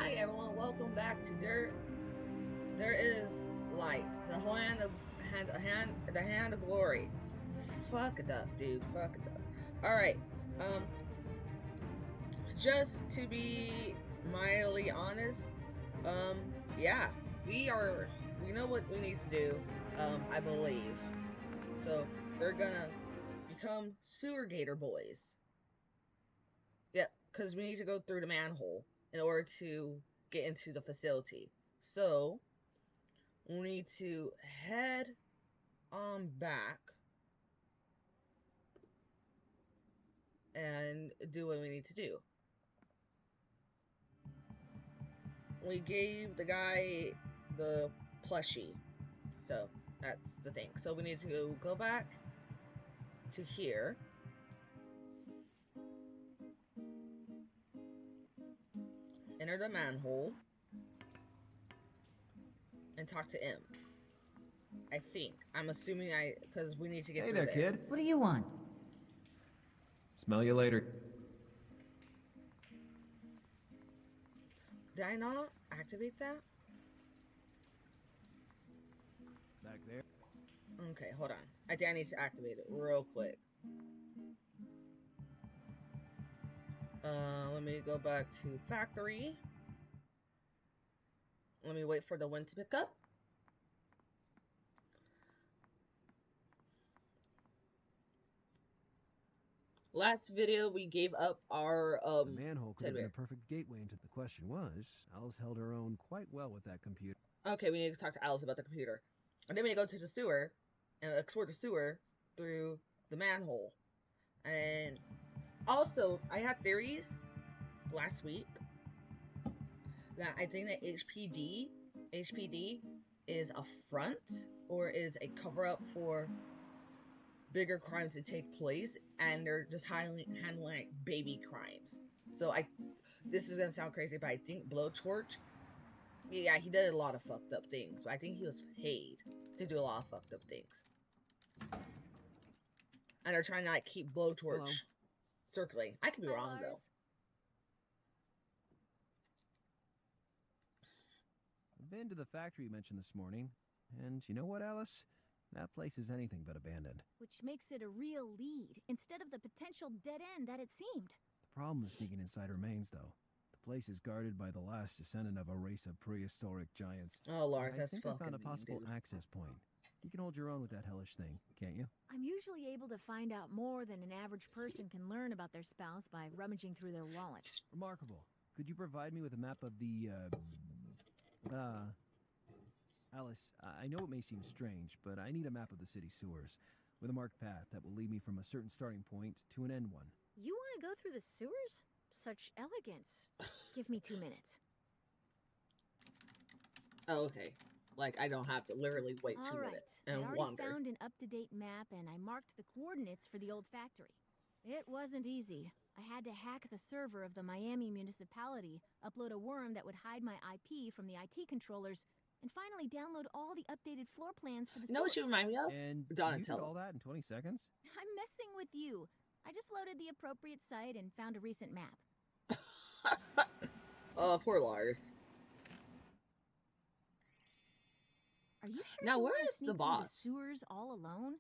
Hi everyone, welcome back to There is light. The hand of glory. Fuck it up, dude. Fuck it up. Alright. Just to be mildly honest, yeah, we know what we need to do, I believe. So we're gonna become sewer gator boys. Yep, because we need to go through the manhole in order to get into the facility. So we need to head on back and do what we need to do. We gave the guy the plushie, so that's the thing. So we need to go back to here. Enter the manhole and talk to him. I think. I'm assuming because we need to get through there. Hey there, kid. What do you want? Smell you later. Did I not activate that? Back there. Okay, hold on. I think I need to activate it real quick. Let me go back to factory. Let me wait for the wind to pick up. Last video we gave up our the manhole could have been a perfect gateway into the question was. Alice held her own quite well with that computer. Okay, we need to talk to Alice about the computer. And then we need to go to the sewer and explore the sewer through the manhole. And also, I had theories last week that I think that HPD is a front or is a cover-up for bigger crimes to take place, and they're just handling like baby crimes. So this is gonna sound crazy, but I think Blowtorch, yeah, he did a lot of fucked up things, but I think he was paid to do a lot of fucked up things. And they're trying to like keep Blowtorch circulating. I could be wrong Lars. though. I've been to the factory you mentioned this morning, and you know what, Alice? That place is anything but abandoned. Which makes it a real lead, instead of the potential dead end that it seemed. The problem with sneaking inside remains, though. The place is guarded by the last descendant of a race of prehistoric giants. Oh, Lars, I that's think fucking I found a mean, possible dude. access point. You can hold your own with that hellish thing, can't you? I'm usually able to find out more than an average person can learn about their spouse by rummaging through their wallet. Remarkable. Could you provide me with a map of the, Alice, I know it may seem strange, but I need a map of the city sewers, with a marked path that will lead me from a certain starting point to an end one. You want to go through the sewers? Such elegance. Give me 2 minutes. Oh, okay. Like, I don't have to literally wait 2 minutes and I already wander. found an up-to-date map, and I marked the coordinates for the old factory. It wasn't easy. I had to hack the server of the Miami municipality, upload a worm that would hide my IP from the IT controllers, and finally download all the updated floor plans for the You know what you sewers. remind me of? And you did Donatello. all that in 20 seconds? I'm messing with you. I just loaded the appropriate site and found a recent map. Oh, poor Lars. Are you sure Now, you where wanna is the sneak through boss? sewers all alone?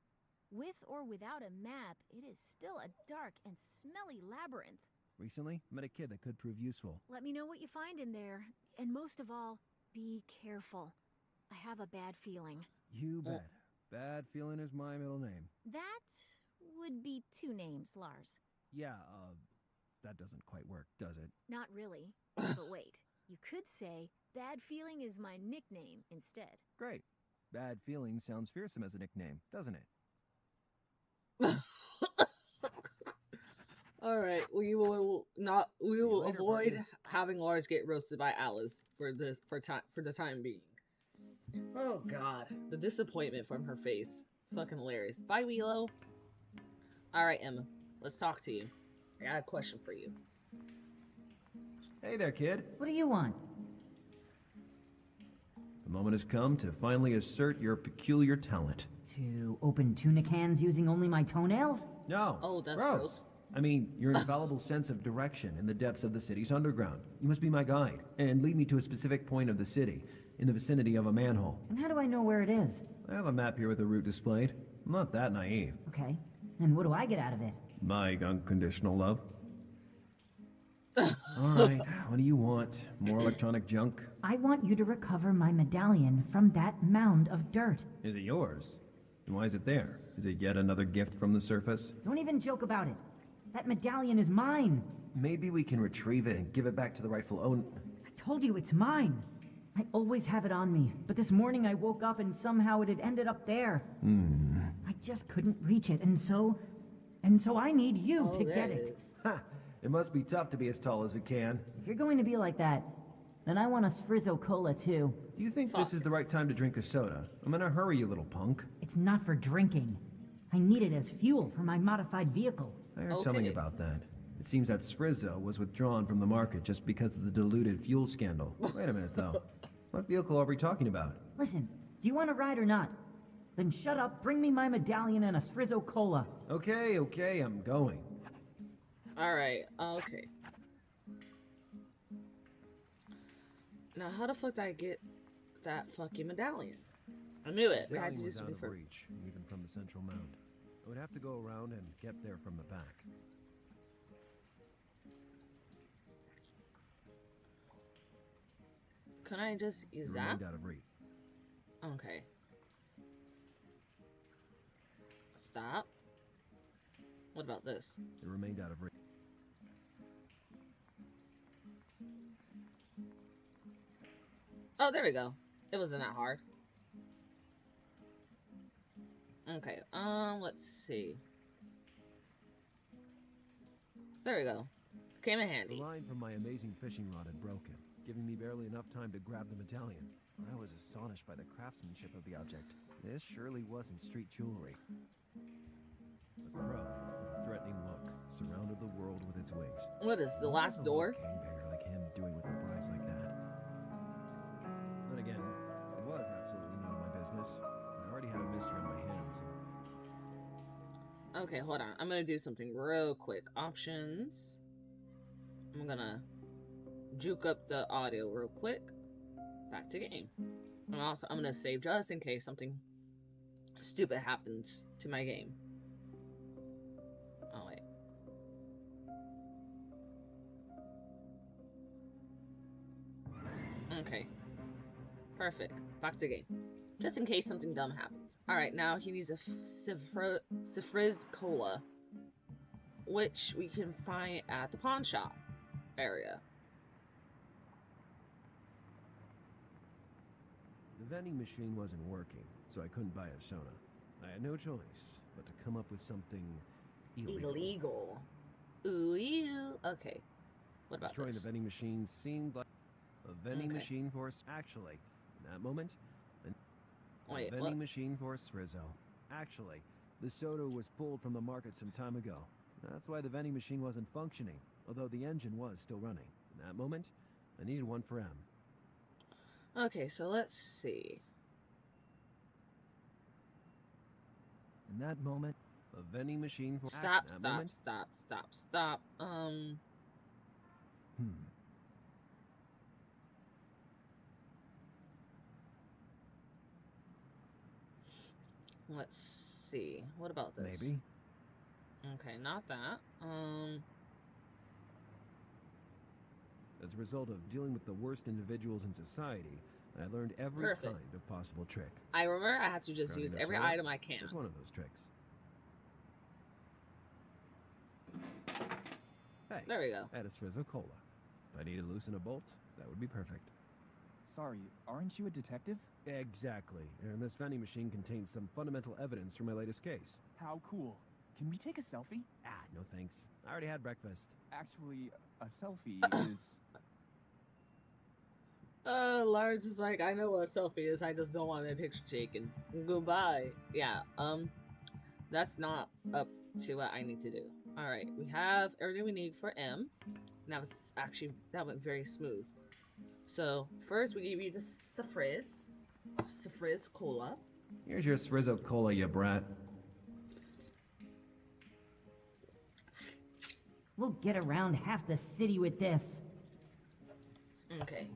With or without a map, it is still a dark and smelly labyrinth. Recently, met a kid that could prove useful. Let me know what you find in there, and most of all, be careful. I have a bad feeling. You bet. Bad feeling is my middle name. That would be 2 names, Lars. Yeah, that doesn't quite work, does it? Not really. But wait, you could say bad feeling is my nickname instead. Great. Bad feeling sounds fearsome as a nickname, doesn't it? All right, we will later, avoid partner. having Lars get roasted by Alice for the time being. Oh God, the disappointment from her face, fucking hilarious. Bye, Willow. All right, Emma, let's talk to you. I got a question for you. Hey there, kid. What do you want? The moment has come to finally assert your peculiar talent. To open tuna cans using only my toenails? No. Oh, that's gross. gross. I mean, your infallible sense of direction in the depths of the city's underground. You must be my guide, and lead me to a specific point of the city, in the vicinity of a manhole. And how do I know where it is? I have a map here with a route displayed. I'm not that naive. Okay. And what do I get out of it? My unconditional love. Alright, what do you want? More electronic junk? I want you to recover my medallion from that mound of dirt. Is it yours? And why is it there? Is it yet another gift from the surface? Don't even joke about it. That medallion is mine. Maybe we can retrieve it and give it back to the rightful owner. I told you it's mine. I always have it on me, but this morning I woke up and somehow it had ended up there. I just couldn't reach it, and so I need you to get it. Ha! It must be tough to be as tall as it can. If you're going to be like that, then I want a Sfrizzo Cola too. Do you think this is the right time to drink a soda? I'm in a hurry, you little punk. It's not for drinking. I need it as fuel for my modified vehicle. I heard something about that. It seems that Sfrizzo was withdrawn from the market just because of the diluted fuel scandal. Wait a minute, though. What vehicle are we talking about? Listen, do you want to ride or not? Then shut up, bring me my medallion and a Sfrizzo Cola. Okay, I'm going. Alright, okay. Now, how the fuck did I get that fucking medallion? I knew it. We had to do something out of reach, even from the central mound. I would have to go around and get there from the back. Can I just use that? Out of reach. Okay. Stop. What about this? It remained out of reach. Oh, there we go. It wasn't that hard. Okay, let's see. There we go. Came in handy. The line from my amazing fishing rod had broken, giving me barely enough time to grab the medallion. I was astonished by the craftsmanship of the object. This surely wasn't street jewelry. The crow, with a threatening look, surrounded the world with its wings. What is the last door? Gangbanger like him doing with a prize like that. Then again, it was absolutely none of my business. I already had a mystery on my hands. Okay, hold on. I'm gonna do something real quick. Options. I'm gonna juke up the audio real quick. Back to game. And also, I'm gonna save just in case something stupid happens to my game. Oh, wait. Okay. Perfect. Back to game. Just in case something dumb happens. Alright, now he needs a Sfrizz Cola, which we can find at the pawn shop area. The vending machine wasn't working, so I couldn't buy a soda. I had no choice but to come up with something illegal. Ooh, ew. Okay. What about Destroying this? the vending machine seemed like a vending machine for us. Actually, in that moment, Wait, vending what? machine for Sfrizzo. Actually, the soda was pulled from the market some time ago. That's why the vending machine wasn't functioning, although the engine was still running. In that moment, I needed one for M. Okay, so let's see. In that moment, a vending machine for Stop. Let's see. What about this? Maybe. Okay, not that. As a result of dealing with the worst individuals in society, I learned every kind of possible trick. I remember I had to just use every item I can. Here's one of those tricks. Hey, There we go. add a Sfrizzo Cola. If I need to loosen a bolt, that would be perfect. Sorry, aren't you a detective? Exactly. And this vending machine contains some fundamental evidence from my latest case. How cool. Can we take a selfie? Ah, no thanks. I already had breakfast. Actually, a selfie is... Lars is like, I know what a selfie is, I just don't want my picture taken. Goodbye. Yeah, that's not up to what I need to do. Alright, we have everything we need for M. Now, that went very smooth. So, first we give you the Sfrizz Cola. Here's your Sfrizzo Cola, you brat. We'll get around half the city with this. Okay.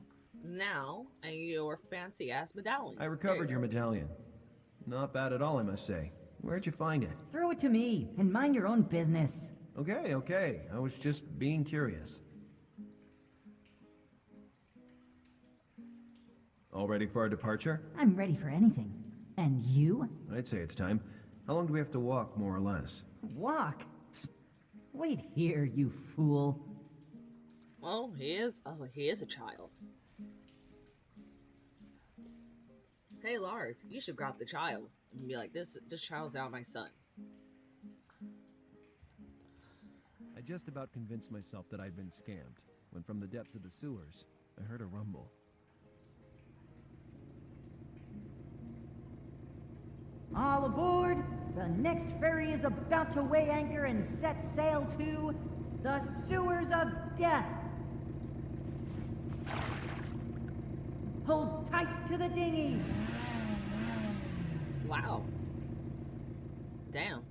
Now, your fancy-ass medallion. I recovered your medallion. Not bad at all, I must say. Where'd you find it? Throw it to me, and mind your own business. Okay, okay. I was just being curious. All ready for our departure? I'm ready for anything. And you? I'd say it's time. How long do we have to walk, more or less? Walk? Wait here, you fool. Well, he is a child. Hey, Lars, you should grab the child and be like, this child's not my son. I just about convinced myself that I'd been scammed, when from the depths of the sewers, I heard a rumble. All aboard! The next ferry is about to weigh anchor and set sail to the sewers of death. Hold tight to the dinghy. Wow. Damn.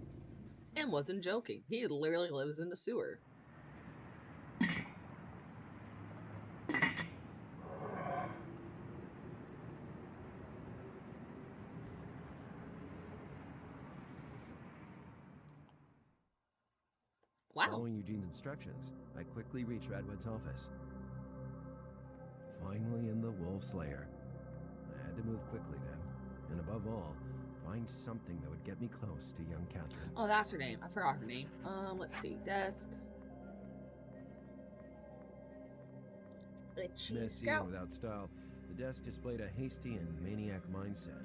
And wasn't joking. He literally lives in the sewer. Wow. Following Eugene's instructions, I quickly reached Radwood's office. Finally in the Wolf's lair. I had to move quickly then, and above all, find something that would get me close to young Catherine. Oh, that's her name. I forgot her name. Let's see. Desk. Itchy Messy Scout. and without style, the desk displayed a hasty and maniac mindset.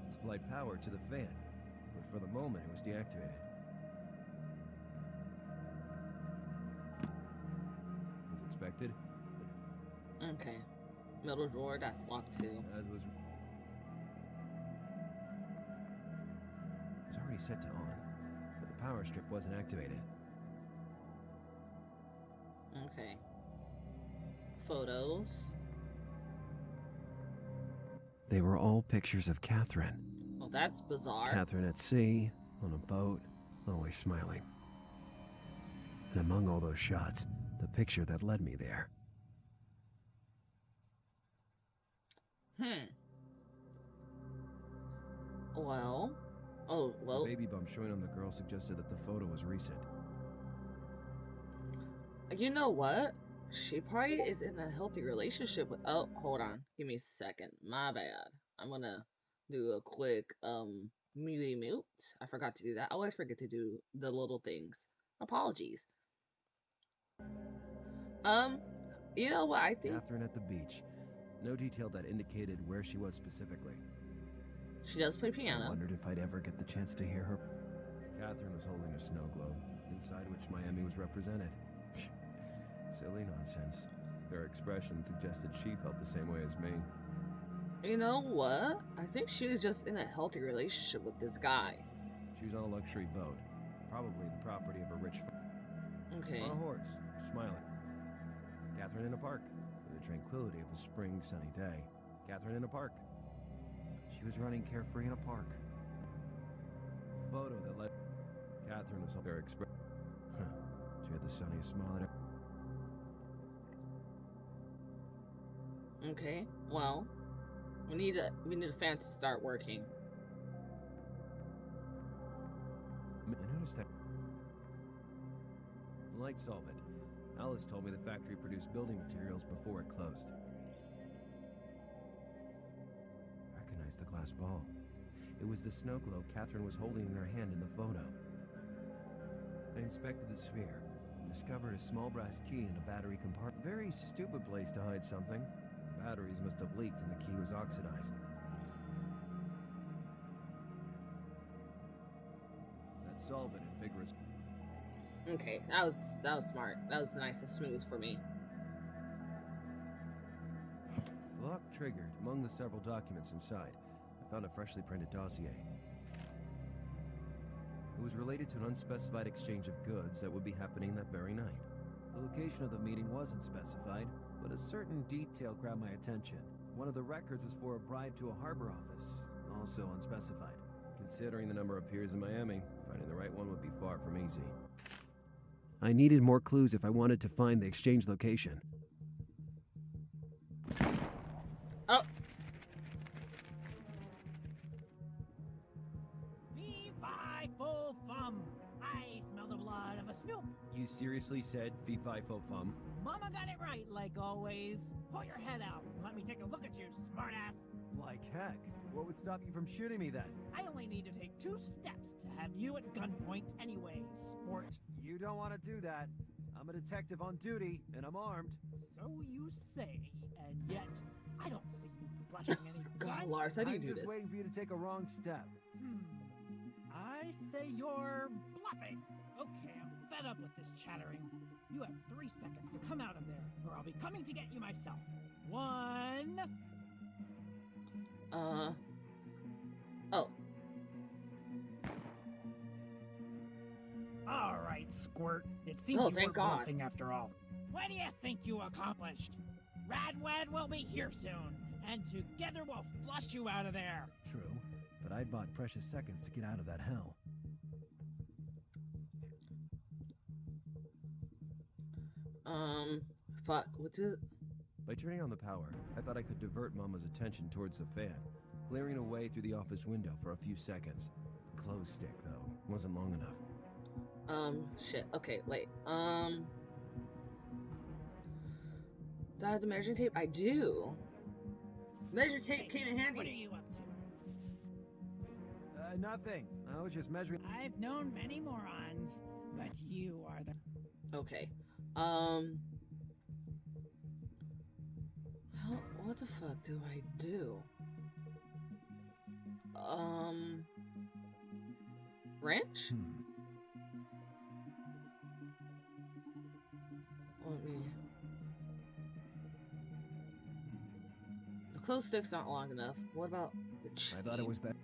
It supplied power to the fan, but for the moment it was deactivated. As expected, Okay. Middle drawer, that's locked too. as was already set to on, but the power strip wasn't activated. Okay. Photos. They were all pictures of Catherine. Well, that's bizarre. Catherine at sea, on a boat, always smiling. And among all those shots, the picture that led me there. Well. Oh, well. The baby bump showing on the girl suggested that the photo was recent. You know what? She probably is in a healthy relationship with. Oh, hold on. Give me a second. My bad. I'm gonna do a quick mute. I forgot to do that. I always forget to do the little things. Apologies. You know what I think? Catherine at the beach. No detail that indicated where she was specifically. She does play I piano. wondered if I'd ever get the chance to hear her. Catherine was holding a snow globe, inside which Miami was represented. Silly nonsense. Her expression suggested she felt the same way as me. You know what? I think she was just in a healthy relationship with this guy. She was on a luxury boat, probably the property of a rich Okay. on a horse, smiling. Catherine in a park, with the tranquility of a spring sunny day. Catherine in a park. She was running carefree in a park. A photo that led Catherine was her expression. She had the sunniest smile at her. Okay. Well, we need a fan to start working. I noticed that light solvent. Alice told me the factory produced building materials before it closed. Recognized the glass ball. It was the snow globe Catherine was holding in her hand in the photo. I inspected the sphere and discovered a small brass key in a battery compartment. Very stupid place to hide something. The batteries must have leaked and the key was oxidized. That solvent and vigorous. Okay, that was smart. That was nice and smooth for me. Lock triggered. Among the several documents inside, I found a freshly printed dossier. It was related to an unspecified exchange of goods that would be happening that very night. The location of the meeting wasn't specified, but a certain detail grabbed my attention. One of the records was for a bribe to a harbor office, also unspecified. Considering the number of piers in Miami, finding the right one would be far from easy. I needed more clues if I wanted to find the exchange location. Oh. Fee-fi-fo-fum. I smell the blood of a snoop. You seriously said fee-fi-fo-fum? Mama got it right, like always. Pull your head out and let me take a look at you, smartass. Like heck. What would stop you from shooting me then? I only need to take 2 steps to have you at gunpoint anyway, sport. You don't want to do that. I'm a detective on duty, and I'm armed. So you say, and yet I don't see you flashing any God, gun. Lars, how do you I'm do just this? waiting for you to take a wrong step. I say you're bluffing. Okay, I'm fed up with this chattering. You have 3 seconds to come out of there, or I'll be coming to get you myself. 1. Oh. All right, Squirt. It seems Oh, you thank weren't God. bluffing after all. What do you think you accomplished? Radwed will be here soon, and together we'll flush you out of there. True, but I bought precious seconds to get out of that hell. Fuck, what's it? By turning on the power, I thought I could divert Mama's attention towards the fan, clearing a way through the office window for a few seconds. The clothes stick, though, wasn't long enough. Shit. Okay, wait. Do I have the measuring tape? I do. Measure tape came in handy. What are you up to? Nothing. I was just measuring. I've known many morons, but you are the... Okay. What the fuck do I do? Wrench? Let me... The clothes stick's not long enough. What about the chain? I thought it was better.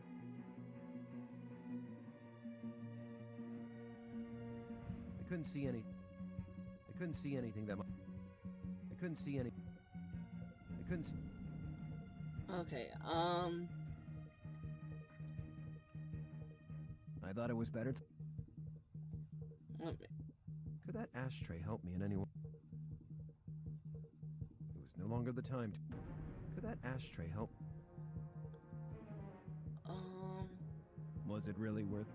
I couldn't see any. I couldn't see anything that. I couldn't see any. I couldn't. Okay. I thought it was better. Let me... Could that ashtray help me in any way? It was no longer the time to... Could that ashtray help? Was it really worth...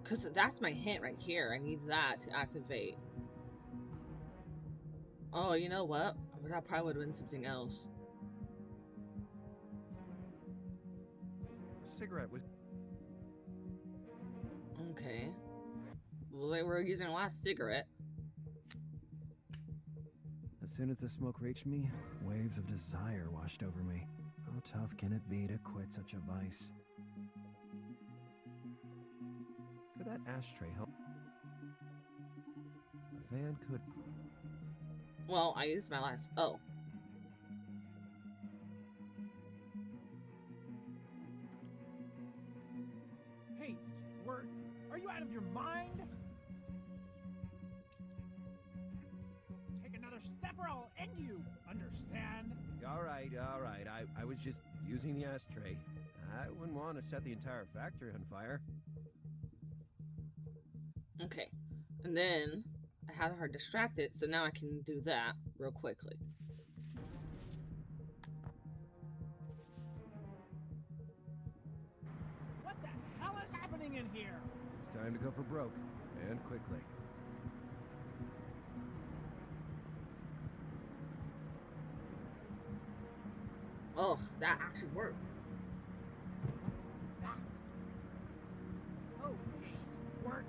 Because that's my hint right here. I need that to activate. Oh, you know what? That probably would have been something else. Cigarette was... Okay. Well, they were using the last cigarette. As soon as the smoke reached me, waves of desire washed over me. How tough can it be to quit such a vice? Could that ashtray help? The fan could... Well, I used my last... Oh. Hey, Squirt, are you out of your mind? Don't take another step or I'll end you, understand? All right. I was just using the ashtray. I wouldn't want to set the entire factory on fire. Okay. And then I had her distracted, so now I can do that real quickly. What the hell is happening in here? It's time to go for broke, and quickly. Oh, that actually worked. What was that? Oh, Squirt,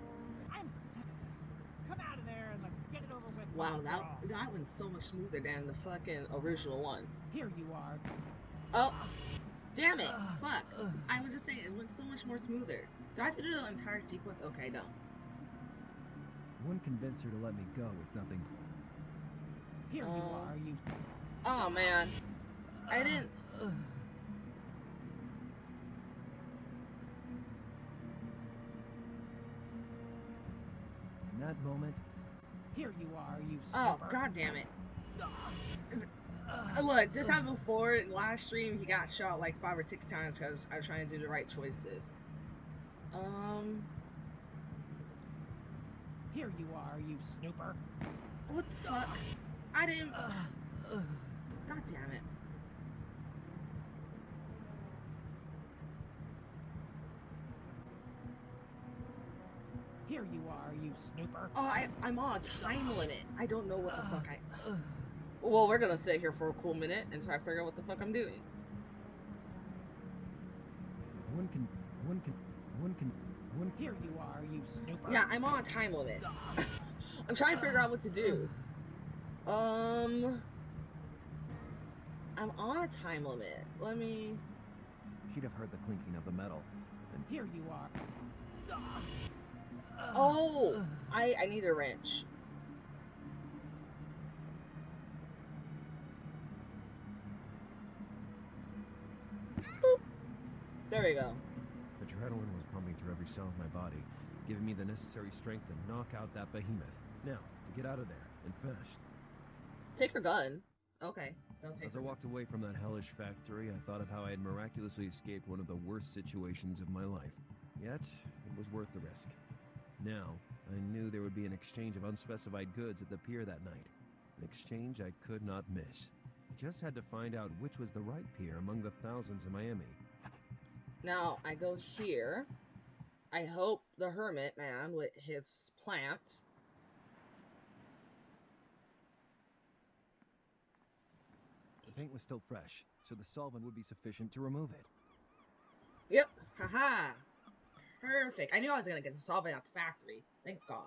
I'm sick of this. Come out of there and let's get it over with. Wow, once and for all. that went so much smoother than the fucking original one. Here you are. Oh, damn it. Fuck. I was just saying, it went so much more smoother. Do I have to do the entire sequence? Okay, I don't. I wouldn't convince her to let me go with nothing. Here you are, you... Oh, man. I didn't... In that moment, Here you are, you Oh, snooper. god damn it. Look, this happened before. Last stream, he got shot like 5 or 6 times because I was trying to do the right choices. Here you are, you snooper. What the fuck? I didn't. God damn it. Here you are, you snooper. Oh, I'm on a time limit. I don't know what the fuck I. Well, we're gonna sit here for a cool minute and try to figure out what the fuck I'm doing. Here you are, you snooper. Yeah, I'm on a time limit. I'm trying to figure out what to do. I'm on a time limit. Let me. She'd have heard the clinking of the metal. And Here you are. Oh, I need a wrench. Boop. There we go. adrenaline was pumping through every cell of my body, giving me the necessary strength to knock out that behemoth. Now, to get out of there and fast. Take her gun. Okay. Don't take As I walked away from that hellish factory, I thought of how I had miraculously escaped one of the worst situations of my life. Yet, it was worth the risk. Now, I knew there would be an exchange of unspecified goods at the pier that night. An exchange I could not miss. I just had to find out which was the right pier among the thousands in Miami. Now, I go here. I hope the hermit man with his plant. The paint was still fresh, so the solvent would be sufficient to remove it. Yep. Haha. Perfect. I knew I was going to get the solvent at the factory. Thank God.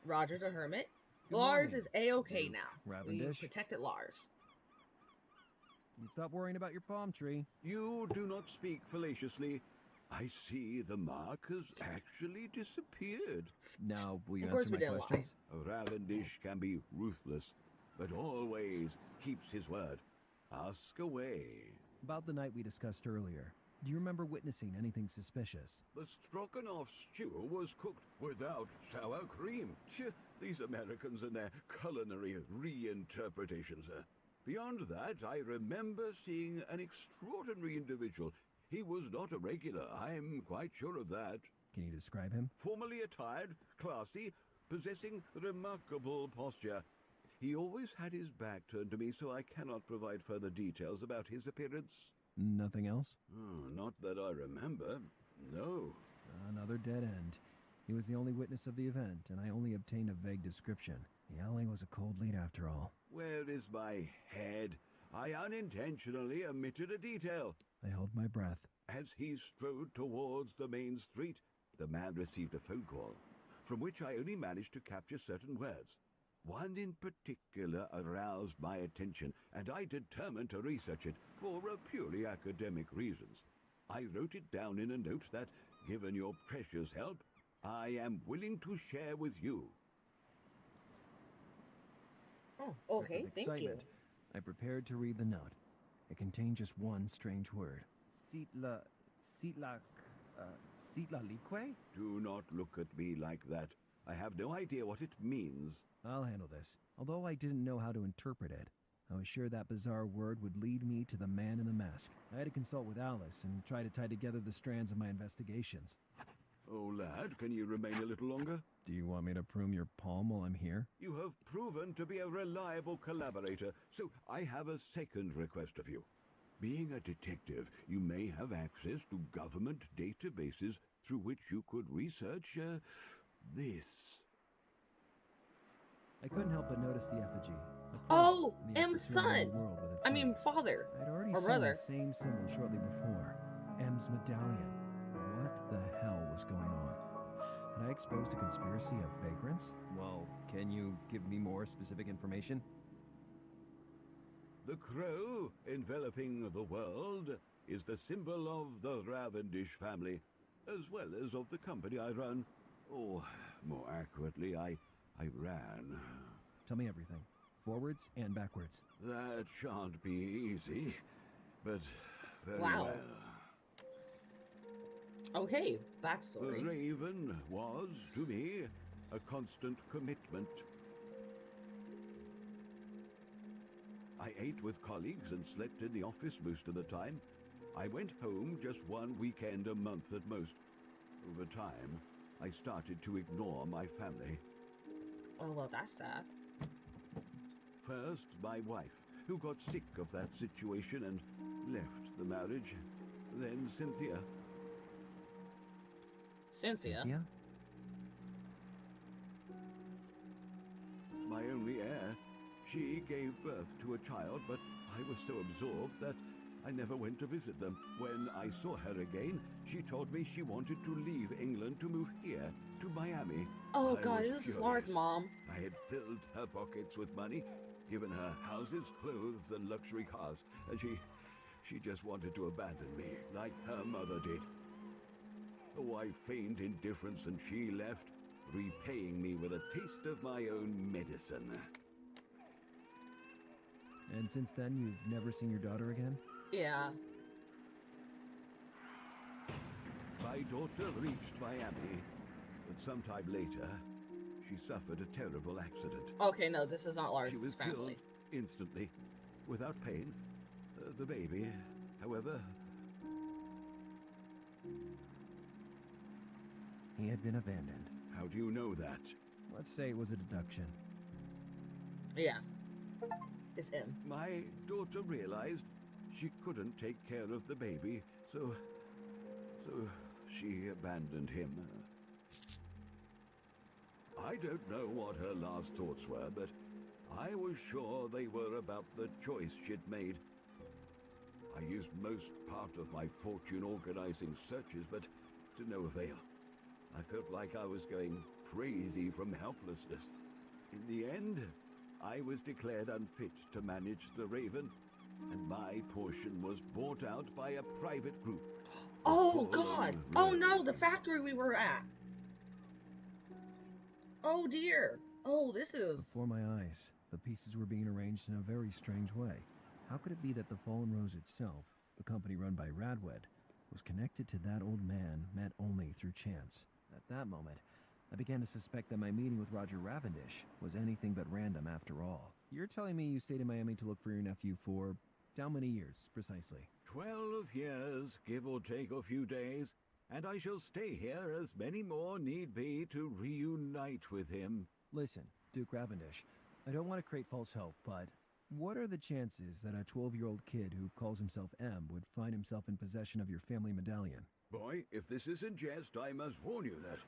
Roger the hermit. Good Lars morning, is A-okay you now. We Ravendish. protected Lars. And stop worrying about your palm tree. You do not speak fallaciously. I see the mark has actually disappeared. Now, will you Of course answer we my didn't lie. questions? Ravendish can be ruthless, but always keeps his word. Ask away. About the night we discussed earlier, do you remember witnessing anything suspicious? The Stroganoff stew was cooked without sour cream. Tch, these Americans and their culinary reinterpretations. Beyond that, I remember seeing an extraordinary individual. He was not a regular, I'm quite sure of that. Can you describe him? Formally attired, classy, possessing remarkable posture. He always had his back turned to me, so I cannot provide further details about his appearance. Nothing else? Not that I remember. No. Another dead end. He was the only witness of the event, and I only obtained a vague description. The alley was a cold lead after all. Where is my head? I unintentionally omitted a detail. I held my breath. As he strode towards the main street, the man received a phone call, from which I only managed to capture certain words. One in particular aroused my attention, and I determined to research it for purely academic reasons. I wrote it down in a note that, given your precious help, I am willing to share with you. Oh, okay. With Thank you. excitement, I prepared to read the note. It contained just one strange word. Sitlalikwe? Do not look at me like that. I have no idea what it means. I'll handle this. Although I didn't know how to interpret it, I was sure that bizarre word would lead me to the man in the mask. I had to consult with Alice and try to tie together the strands of my investigations. Oh, lad, can you remain a little longer? Do you want me to prune your palm while I'm here? You have proven to be a reliable collaborator, so I have a second request of you. Being a detective, you may have access to government databases through which you could research, this. I couldn't help but notice the effigy. a crow, Oh, the M's episode of the son. world with its I mean, wings. father. I'd already or seen brother. the same symbol shortly before. M's medallion. What the hell was going on? Had I exposed a conspiracy of vagrants? Well, can you give me more specific information? The crow enveloping the world is the symbol of the Ravendish family, as well as of the company I run. Or, more accurately, I ran. Tell me everything. Forwards and backwards. That shan't be easy, but very Wow. well. Okay, The backstory. Raven was, to me, a constant commitment. I ate with colleagues and slept in the office most of the time. I went home just one weekend a month at most. Over time, I started to ignore my family. Oh, well, that's sad. First, my wife, who got sick of that situation and left the marriage. Then Cynthia. Cynthia? My only heir. She gave birth to a child, but I was so absorbed that I never went to visit them. When I saw her again, she told me she wanted to leave England to move here, to Miami. Oh, I God, was this is furious. Lars' mom. I had filled her pockets with money, given her houses, clothes, and luxury cars, and she just wanted to abandon me, like her mother did. Oh, I feigned indifference and she left, repaying me with a taste of my own medicine. And since then, you've never seen your daughter again? Yeah. My daughter reached Miami, but sometime later, she suffered a terrible accident. Okay, no, this is not She Lars' was family. killed instantly, without pain. The baby, however, He had been abandoned. how do you know that? Let's say it was a deduction. Yeah. It's him. My daughter realized she couldn't take care of the baby, so she abandoned him. I don't know what her last thoughts were, but I was sure they were about the choice she'd made. I used most part of my fortune organizing searches, but to no avail. I felt like I was going crazy from helplessness. In the end, I was declared unfit to manage the Raven, and my portion was bought out by a private group. Oh, Full God. of Oh, no, rebels. the factory we were at. Oh, dear. Oh, this is... Before my eyes, the pieces were being arranged in a very strange way. How could it be that the Fallen Rose itself, the company run by Radwed, was connected to that old man met only through chance? At that moment, I began to suspect that my meeting with Roger Ravendish was anything but random after all. You're telling me you stayed in Miami to look for your nephew for how many years, precisely? 12 years, give or take a few days, and I shall stay here as many more need be to reunite with him. Listen, Duke Ravendish, I don't want to create false hope, but what are the chances that a 12-year-old kid who calls himself M would find himself in possession of your family medallion? Boy, if this isn't jest, I must warn you that.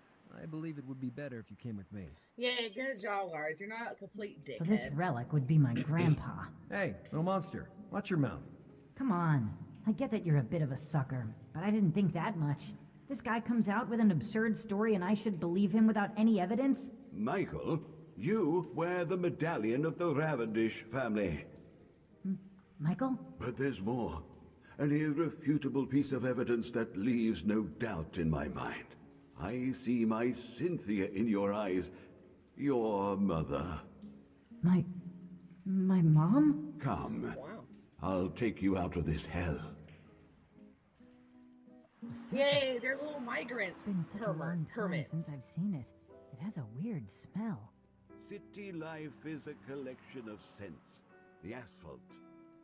I believe it would be better if you came with me. Yeah, good job, Lars. You're not a complete dickhead. So this relic would be my grandpa. Hey, little monster, watch your mouth. Come on. I get that you're a bit of a sucker, but I didn't think that much. This guy comes out with an absurd story and I should believe him without any evidence? Michael, you wear the medallion of the Ravendish family. Michael? But there's more. An irrefutable piece of evidence that leaves no doubt in my mind. I see my Cynthia in your eyes. Your mother. My mom? Come. Wow. I'll take you out of this hell. Yay, they're little migrant It's been such a long time hermits. since I've seen it. It has a weird smell. City life is a collection of scents. The asphalt,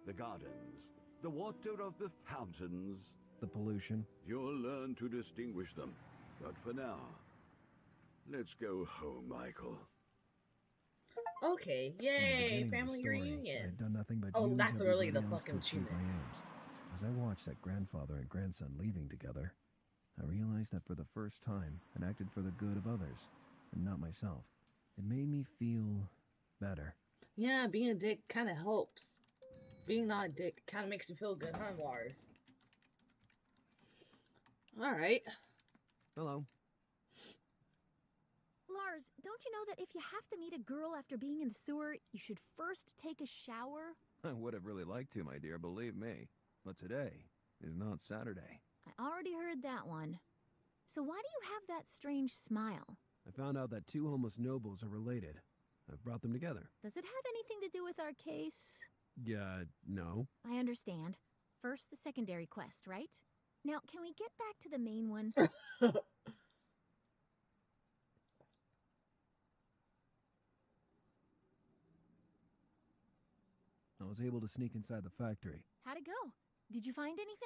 the gardens, the water of the fountains. The pollution. You'll learn to distinguish them. But for now, let's go home, Michael. Okay, From the yay, beginning of the family story, I reunion. had done nothing but Oh, use that's really the everybody else fucking to achieve achievement. my aims. As I watched that grandfather and grandson leaving together, I realized that for the first time, I'd acted for the good of others, and not myself. It made me feel better. Yeah, being a dick kind of helps. Being not a dick kind of makes you feel good, huh, Lars? Alright. Hello. Lars, don't you know that if you have to meet a girl after being in the sewer, you should first take a shower? I would have really liked to, my dear, believe me. But today is not Saturday. I already heard that one. So why do you have that strange smile? I found out that two homeless nobles are related. I've brought them together. Does it have anything to do with our case? Yeah, no. I understand. First, the secondary quest, right? Now, can we get back to the main one? I was able to sneak inside the factory. How'd it go? Did you find anything?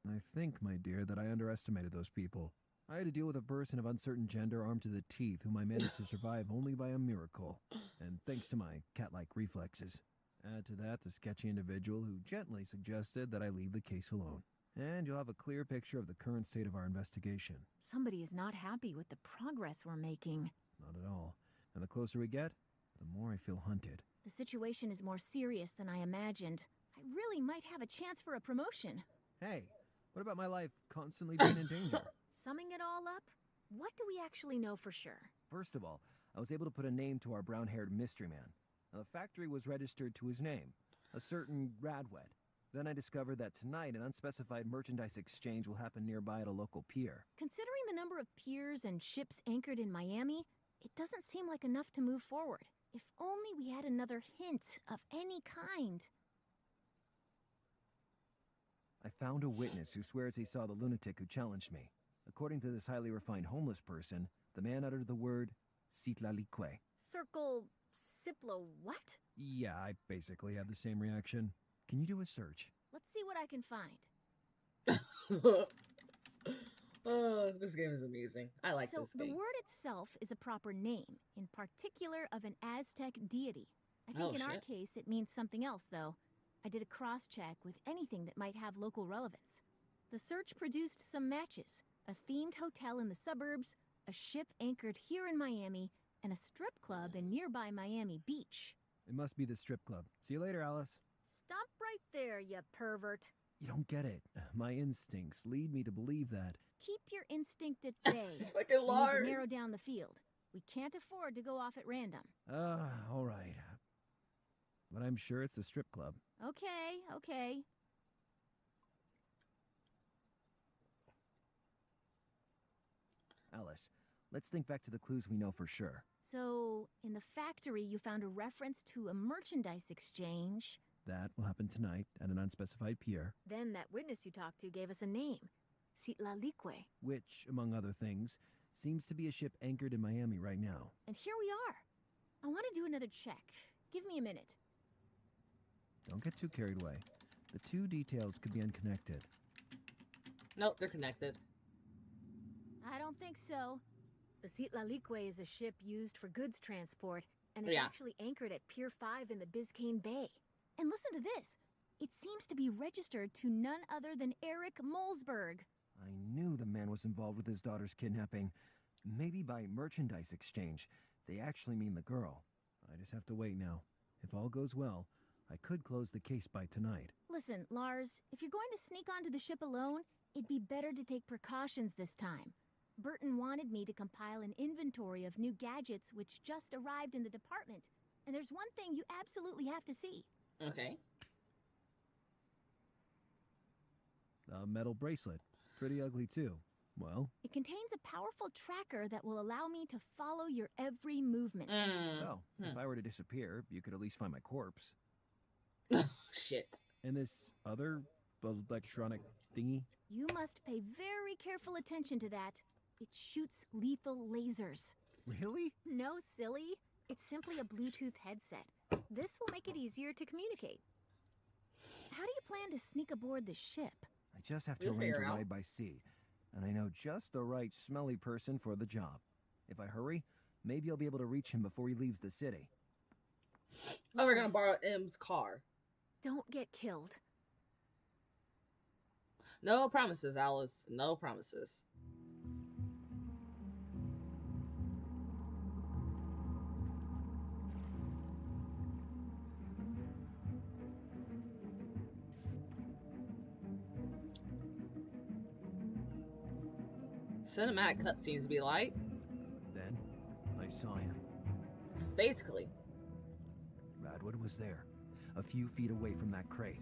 I think, my dear, that I underestimated those people. I had to deal with a person of uncertain gender armed to the teeth whom I managed to survive only by a miracle, and thanks to my cat-like reflexes. Add to that the sketchy individual who gently suggested that I leave the case alone. And you'll have a clear picture of the current state of our investigation. Somebody is not happy with the progress we're making. Not at all. And the closer we get, the more I feel hunted. The situation is more serious than I imagined. I really might have a chance for a promotion. Hey, what about my life constantly being in danger? Summing it all up, what do we actually know for sure? First of all, I was able to put a name to our brown-haired mystery man. Now, the factory was registered to his name, a certain Radwed. Then I discovered that tonight an unspecified merchandise exchange will happen nearby at a local pier. Considering the number of piers and ships anchored in Miami, it doesn't seem like enough to move forward. If only we had another hint of any kind. I found a witness who swears he saw the lunatic who challenged me. According to this highly refined homeless person, the man uttered the word Citlalique. Circle Ciplo what? Yeah, I basically had the same reaction. Can you do a search? Let's see what I can find. Oh, this game is amazing. I like this So game. the word itself is a proper name, in particular of an Aztec deity. I think in our shit. case it means something else, though. I did a cross-check with anything that might have local relevance. The search produced some matches. A themed hotel in the suburbs, a ship anchored here in Miami, and a strip club in nearby Miami Beach. It must be the strip club. See you later, Alice. Stop right there, you pervert. You don't get it. My instincts lead me to believe that. Keep your instinct at bay. Fucking We need Lars. to narrow down the field. We can't afford to go off at random. All right. But I'm sure it's the strip club. Okay. Alice, let's think back to the clues we know for sure. So, in the factory, you found a reference to a merchandise exchange. That will happen tonight at an unspecified pier, Then that witness you talked to gave us a name. Citlalique. which, among other things, seems to be a ship anchored in Miami right now. And here we are. I want to do another check. Give me a minute. Don't get too carried away. The two details could be unconnected. Nope, they're connected. I don't think so. The Citlalique is a ship used for goods transport, and it's Yeah. actually anchored at Pier 5 in the Biscayne Bay. And listen to this. It seems to be registered to none other than Eric Mulzberg. I knew the man was involved with his daughter's kidnapping. Maybe by merchandise exchange. They actually mean the girl. I just have to wait now. If all goes well, I could close the case by tonight. Listen, Lars, if you're going to sneak onto the ship alone, it'd be better to take precautions this time. Burton wanted me to compile an inventory of new gadgets which just arrived in the department. And there's one thing you absolutely have to see. Okay. A metal bracelet. Pretty ugly, too. Well, It contains a powerful tracker that will allow me to follow your every movement. so, if I were to disappear, you could at least find my corpse. Shit. And this other electronic thingy? You must pay very careful attention to that. It shoots lethal lasers. Really? No, silly. It's simply a Bluetooth headset. This will make it easier to communicate. How do you plan to sneak aboard the ship? I just have to We'll arrange figure a out. ride by sea. And I know just the right smelly person for the job. If I hurry, maybe I'll be able to reach him before he leaves the city. Oh, we're gonna borrow M's car. Don't get killed. No promises, Alice. No promises. Cinematic cutscenes be like, Then, I saw him. basically. Radwood was there, a few feet away from that crate.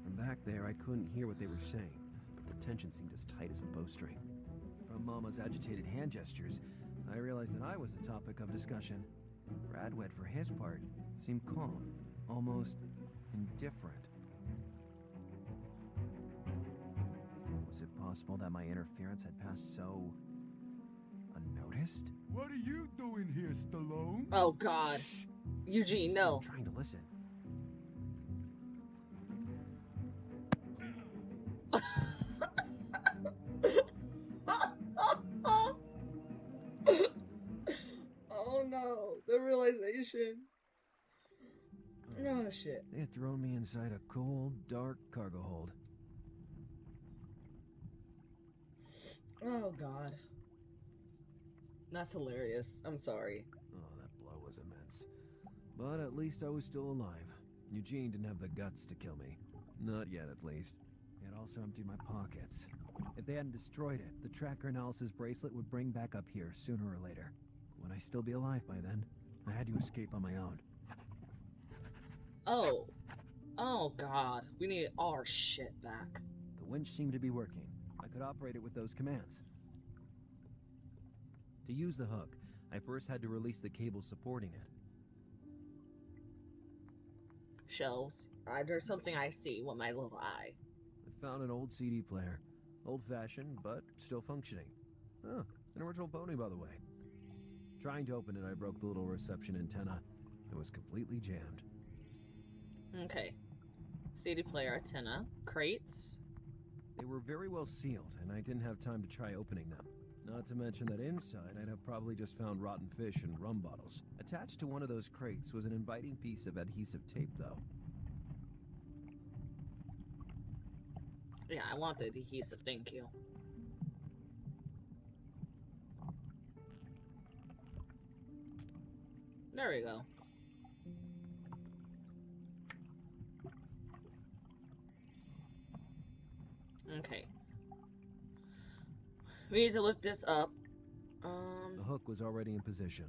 From back there, I couldn't hear what they were saying, but the tension seemed as tight as a bowstring. From Mama's agitated hand gestures, I realized that I was the topic of discussion. Radwood, for his part, seemed calm, almost indifferent. Was it possible that my interference had passed so unnoticed? What are you doing here, Stallone? Oh God, Eugene, no. I'm trying to listen. no, the realization. Oh shit. They had thrown me inside a cold, dark cargo hold. Oh god. That's hilarious. I'm sorry. Oh, that blow was immense. But at least I was still alive. Eugene didn't have the guts to kill me. Not yet, at least. He had also emptied my pockets. If they hadn't destroyed it, the tracker analysis bracelet would bring back up here sooner or later. Would I still be alive by then? I had to escape on my own. Oh. Oh god. We need our shit back. The winch seemed to be working. I could operate it with those commands. To use the hook, I first had to release the cable supporting it. Shelves. There's something I see with my little eye. I found an old CD player. Old-fashioned, but still functioning. Oh, an original pony, by the way. Trying to open it, I broke the little reception antenna. It was completely jammed. Okay. CD player antenna. Crates. They were very well sealed, and I didn't have time to try opening them. Not to mention that inside, I'd have probably just found rotten fish and rum bottles. Attached to one of those crates was an inviting piece of adhesive tape, though. Yeah, I want the adhesive, thank you. There we go. Okay. We need to lift this up. The hook was already in position.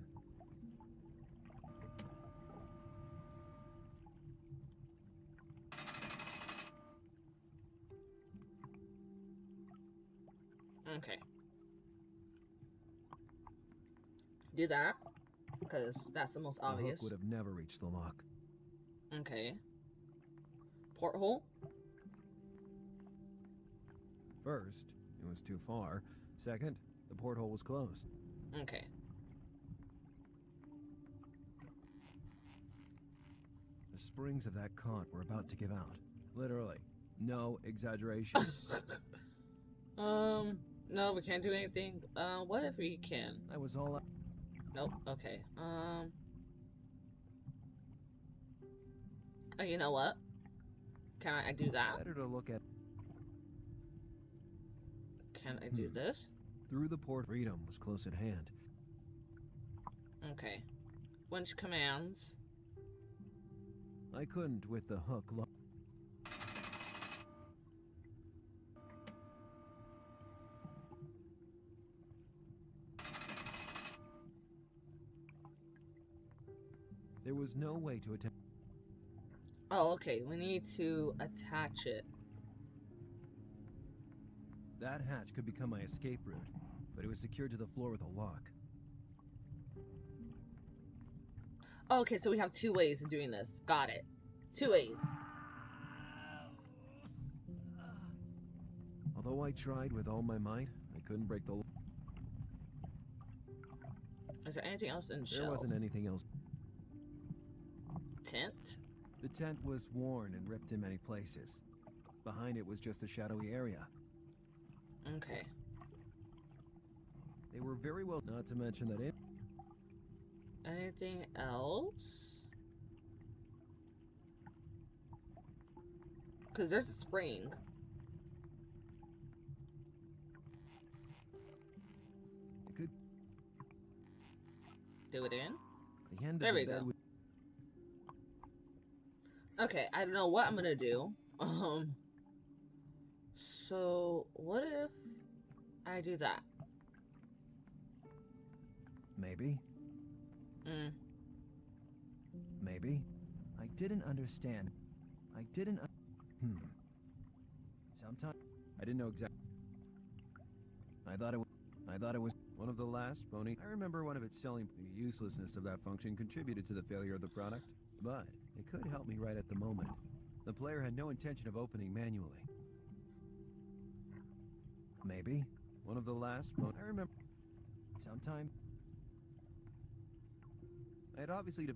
Okay. Do that, because that's the most obvious. The hook would have never reached the lock. Okay. Porthole? First, it was too far. Second, the porthole was closed. Okay. The springs of that cot were about to give out. Literally. No exaggeration. No, we can't do anything. What if we can? I was all out. Nope, okay. Oh, you know what? Can I do that? Better to look at. Can I do this? Through the port, freedom was close at hand. Okay. Winch commands. I couldn't with the hook lock. There was no way to attach. Oh, okay. We need to attach it. That hatch could become my escape route, but it was secured to the floor with a lock. Okay, so we have two ways of doing this. Got it. Two ways. Although I tried with all my might, I couldn't break the lock. Is there anything else in There shelves? wasn't anything else. Tent? The tent was worn and ripped in many places. Behind it was just a shadowy area. Okay. They were very well, not to mention that it. Anything else? Because there's a spring. It could. Do it in? The end There of the we bed go. was. Okay, I don't know what I'm gonna do. So what if I do that? Maybe. Maybe. I didn't understand. I didn't. Sometimes I didn't know exactly. I thought it was one of the last pony. I remember one of its selling. The uselessness of that function contributed to the failure of the product, but it could help me right at the moment. The player had no intention of opening manually. Maybe one of the last. I remember. Sometime. I had obviously.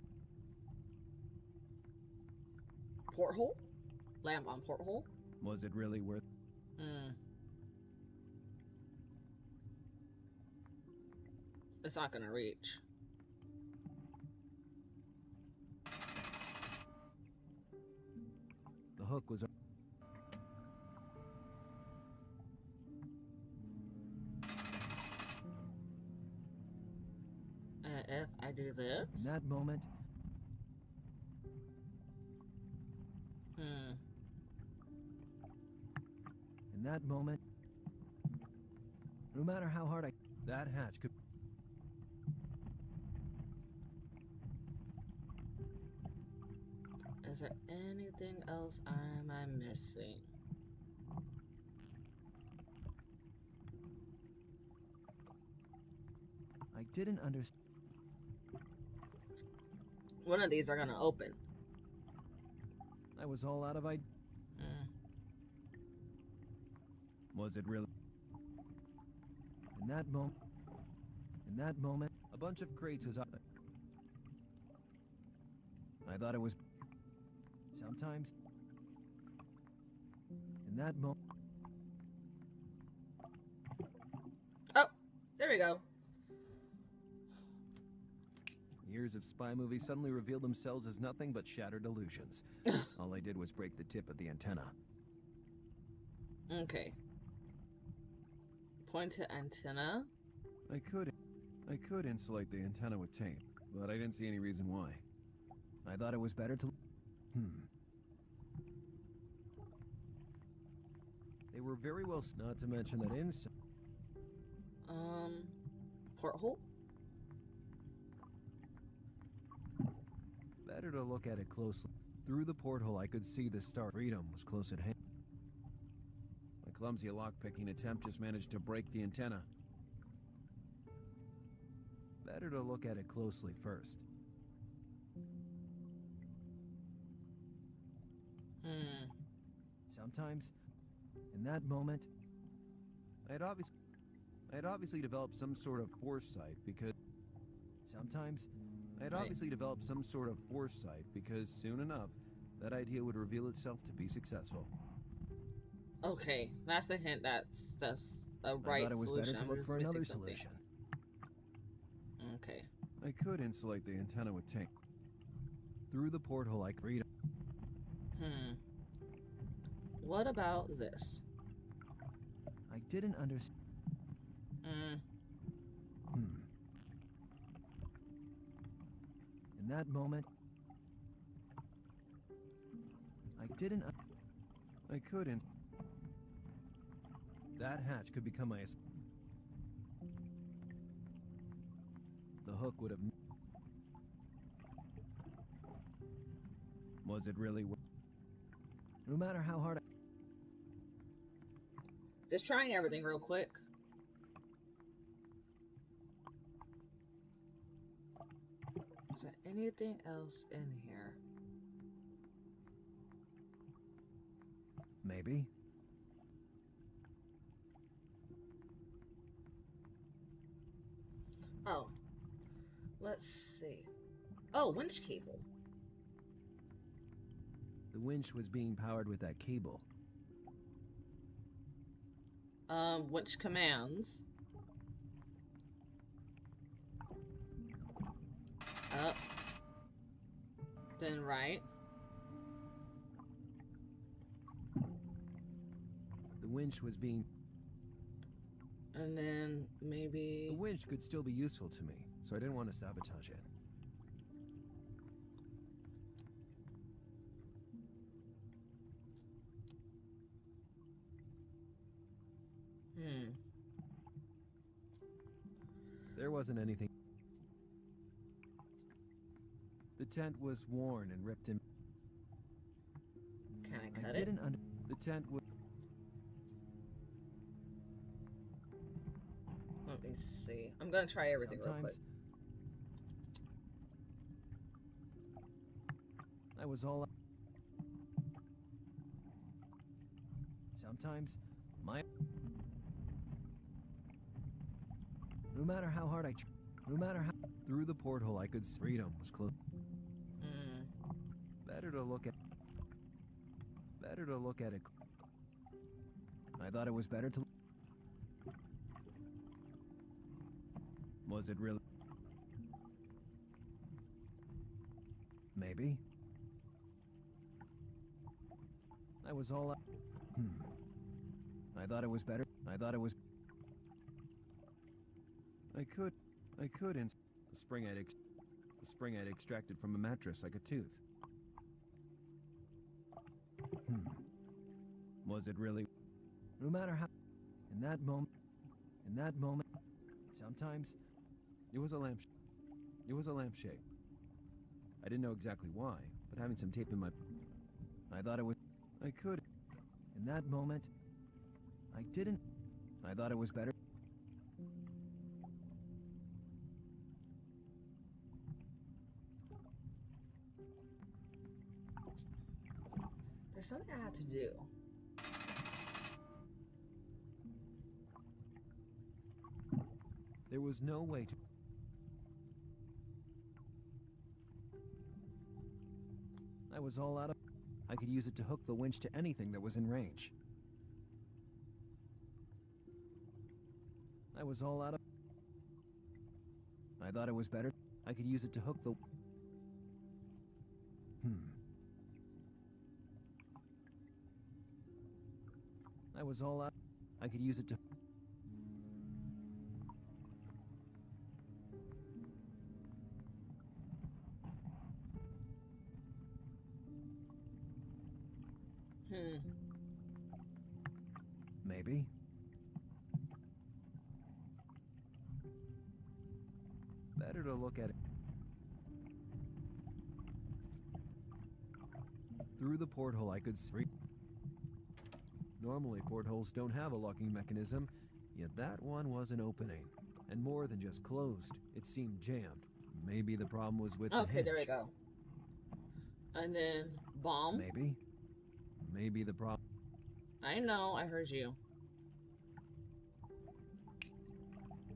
Porthole? Lamp on porthole? Was it really worth? It's not gonna reach. hook was... If I do this? In that moment... In that moment... No matter how hard I... That hatch could... Is there anything else am I missing? I didn't understand. One of these are gonna open. I was all out of ideas. Was it really? In that moment, a bunch of crates was up. I thought it was... Sometimes... In that moment... Oh, there we go. Years of spy movies suddenly revealed themselves as nothing but shattered illusions. All I did was break the tip of the antenna. Okay. Point to antenna. I could insulate the antenna with tape, but I didn't see any reason why. I thought it was better to... They were very well... Not to mention that inside... Porthole? Better to look at it closely. Through the porthole, I could see the star. Freedom was close at hand. My clumsy lock-picking attempt just managed to break the antenna. Better to look at it closely first. Sometimes, in that moment, I had obviously developed some sort of foresight because... Sometimes, I had obviously developed some sort of foresight because soon enough, that idea would reveal itself to be successful. Okay, that's a hint. That's a right solution. I thought it was better to look for another solution. Okay. I could insulate the antenna with tape. Through the porthole, I could read. What about this? I didn't understand. In that moment, I couldn't. That hatch could become my... The hook would have... Was it really... No matter how hard I... Just trying everything real quick. Is there anything else in here? Maybe. Oh. Let's see. Oh, winch cable. The winch was being powered with that cable. Winch commands. Up. Then right. The winch was being... And then maybe... The winch could still be useful to me, so I didn't want to sabotage it. There wasn't anything. The tent was worn and ripped in. Can I cut it? The tent was... Let me see. I'm gonna try everything real quick. I was all... Sometimes, my... No matter how hard I... No matter how... Through the porthole, I could... Freedom was close. Better to look at... Better to look at it... I thought it was better to... Was it really... Maybe. I was all out. I thought it was better. I thought it was. I could ins. The spring I'd extracted from a mattress like a tooth. Was it really? No matter how. In that moment, sometimes it was a lampshade. I didn't know exactly why, but having some tape in my. I thought it was. I could. In that moment, I didn't. I thought it was better. There's something I have to do. There was no way to. I was all out of. I could use it to hook the winch to anything that was in range. I was all out of. I thought it was better. I could use it to hook the. I was all out. I could use it to. Maybe. Better to look at it. Through the porthole I could see. Normally portholes don't have a locking mechanism, yet that one was an opening. And more than just closed, it seemed jammed. Maybe the problem was with the Okay, there we hinge. go. And then bomb. Maybe the problem. I know, I heard you.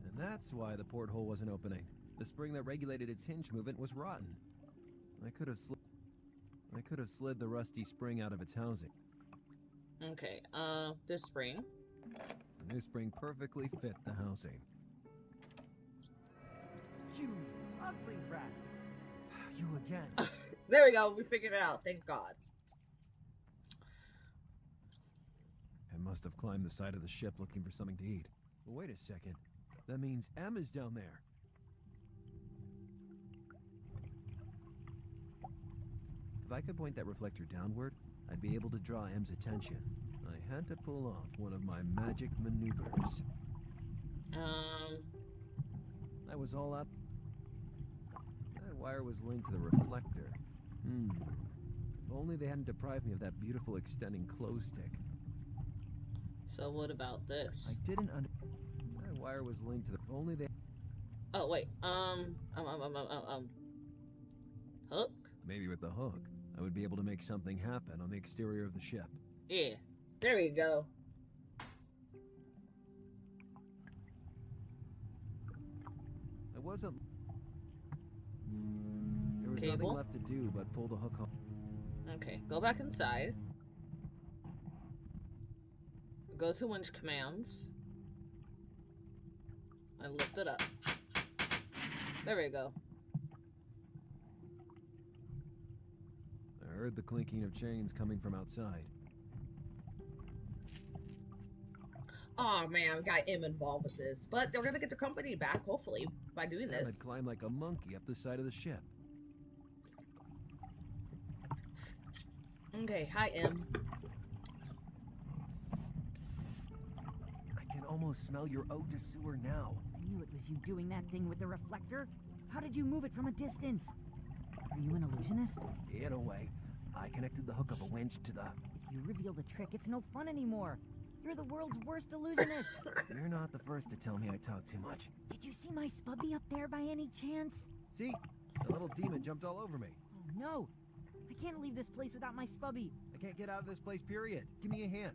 And that's why the porthole wasn't opening. The spring that regulated its hinge movement was rotten. I could have slid the rusty spring out of its housing. Okay, this spring. The new spring perfectly fit the housing. You ugly rat. You again. There we go, we figured it out, thank God. I must have climbed the side of the ship looking for something to eat. But wait a second. That means Emma's down there. If I could point that reflector downward, I'd be able to draw M's attention. I had to pull off one of my magic maneuvers. I was all up. That wire was linked to the reflector. If only they hadn't deprived me of that beautiful extending clothes stick. So what about this? I didn't That wire was linked to the. If only they. Oh wait, hook? Maybe with the hook, I would be able to make something happen on the exterior of the ship. Yeah, there we go. I wasn't. There was Cable? nothing left to do but pull the hook home. Okay, go back inside. Go to winch commands. And lift it up. There we go. I heard the clinking of chains coming from outside. Oh man, we got M involved with this. But we're gonna get the company back, hopefully, by doing Em this. had climbed like a monkey up the side of the ship. Okay, hi M. I can almost smell your ode to sewer now. I knew it was you doing that thing with the reflector. How did you move it from a distance? Are you an illusionist? In a way, I connected the hook of a winch to the... If you reveal the trick, it's no fun anymore. You're the world's worst illusionist. You're not the first to tell me I talk too much. Did you see my spubby up there by any chance? See? The little demon jumped all over me. Oh no! I can't leave this place without my spubby. I can't get out of this place, period. Give me a hand.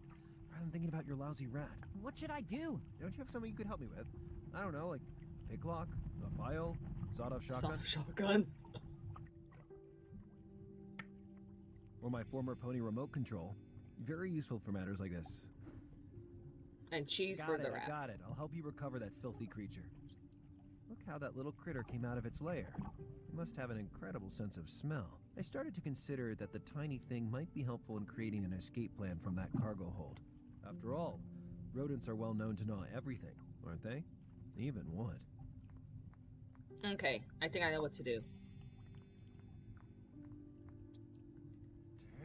Rather than thinking about your lousy rat. What should I do? Don't you have something you could help me with? I don't know, like pick lock, a file, sawed-off shotgun, Shotgun. or my former pony remote control. Very useful for matters like this. And cheese Got for it, the I rat. got it. I'll help you recover that filthy creature. Look how that little critter came out of its lair. must have an incredible sense of smell. I started to consider that the tiny thing might be helpful in creating an escape plan from that cargo hold. After all, rodents are well known to gnaw everything, aren't they? Even wood. Okay, I think I know what to do.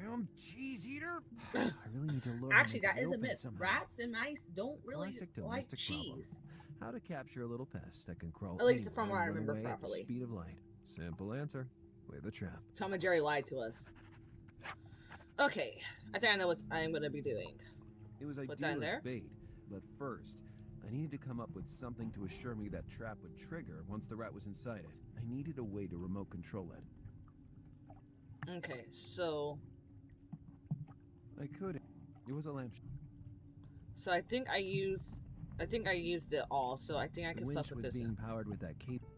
Damn cheese eater! I really need to load Actually, them that into is the a open myth. somehow. Rats and mice don't really Classic like domestic cheese. problem. How to capture a little pest that can crawl At least anywhere from what I and run remember away at the properly. speed of light. Simple answer. With a trap. Tom and Jerry lied to us. Okay, I think I know what I'm gonna be doing. It was Put that in ideal there. as bait, but first, I needed to come up with something to assure me that trap would trigger once the rat was inside it. I needed a way to remote control it. Okay, so I couldn't. It was a lamp. I think I used it all, so I think I The can winch fuck with was this being now. powered with that cable.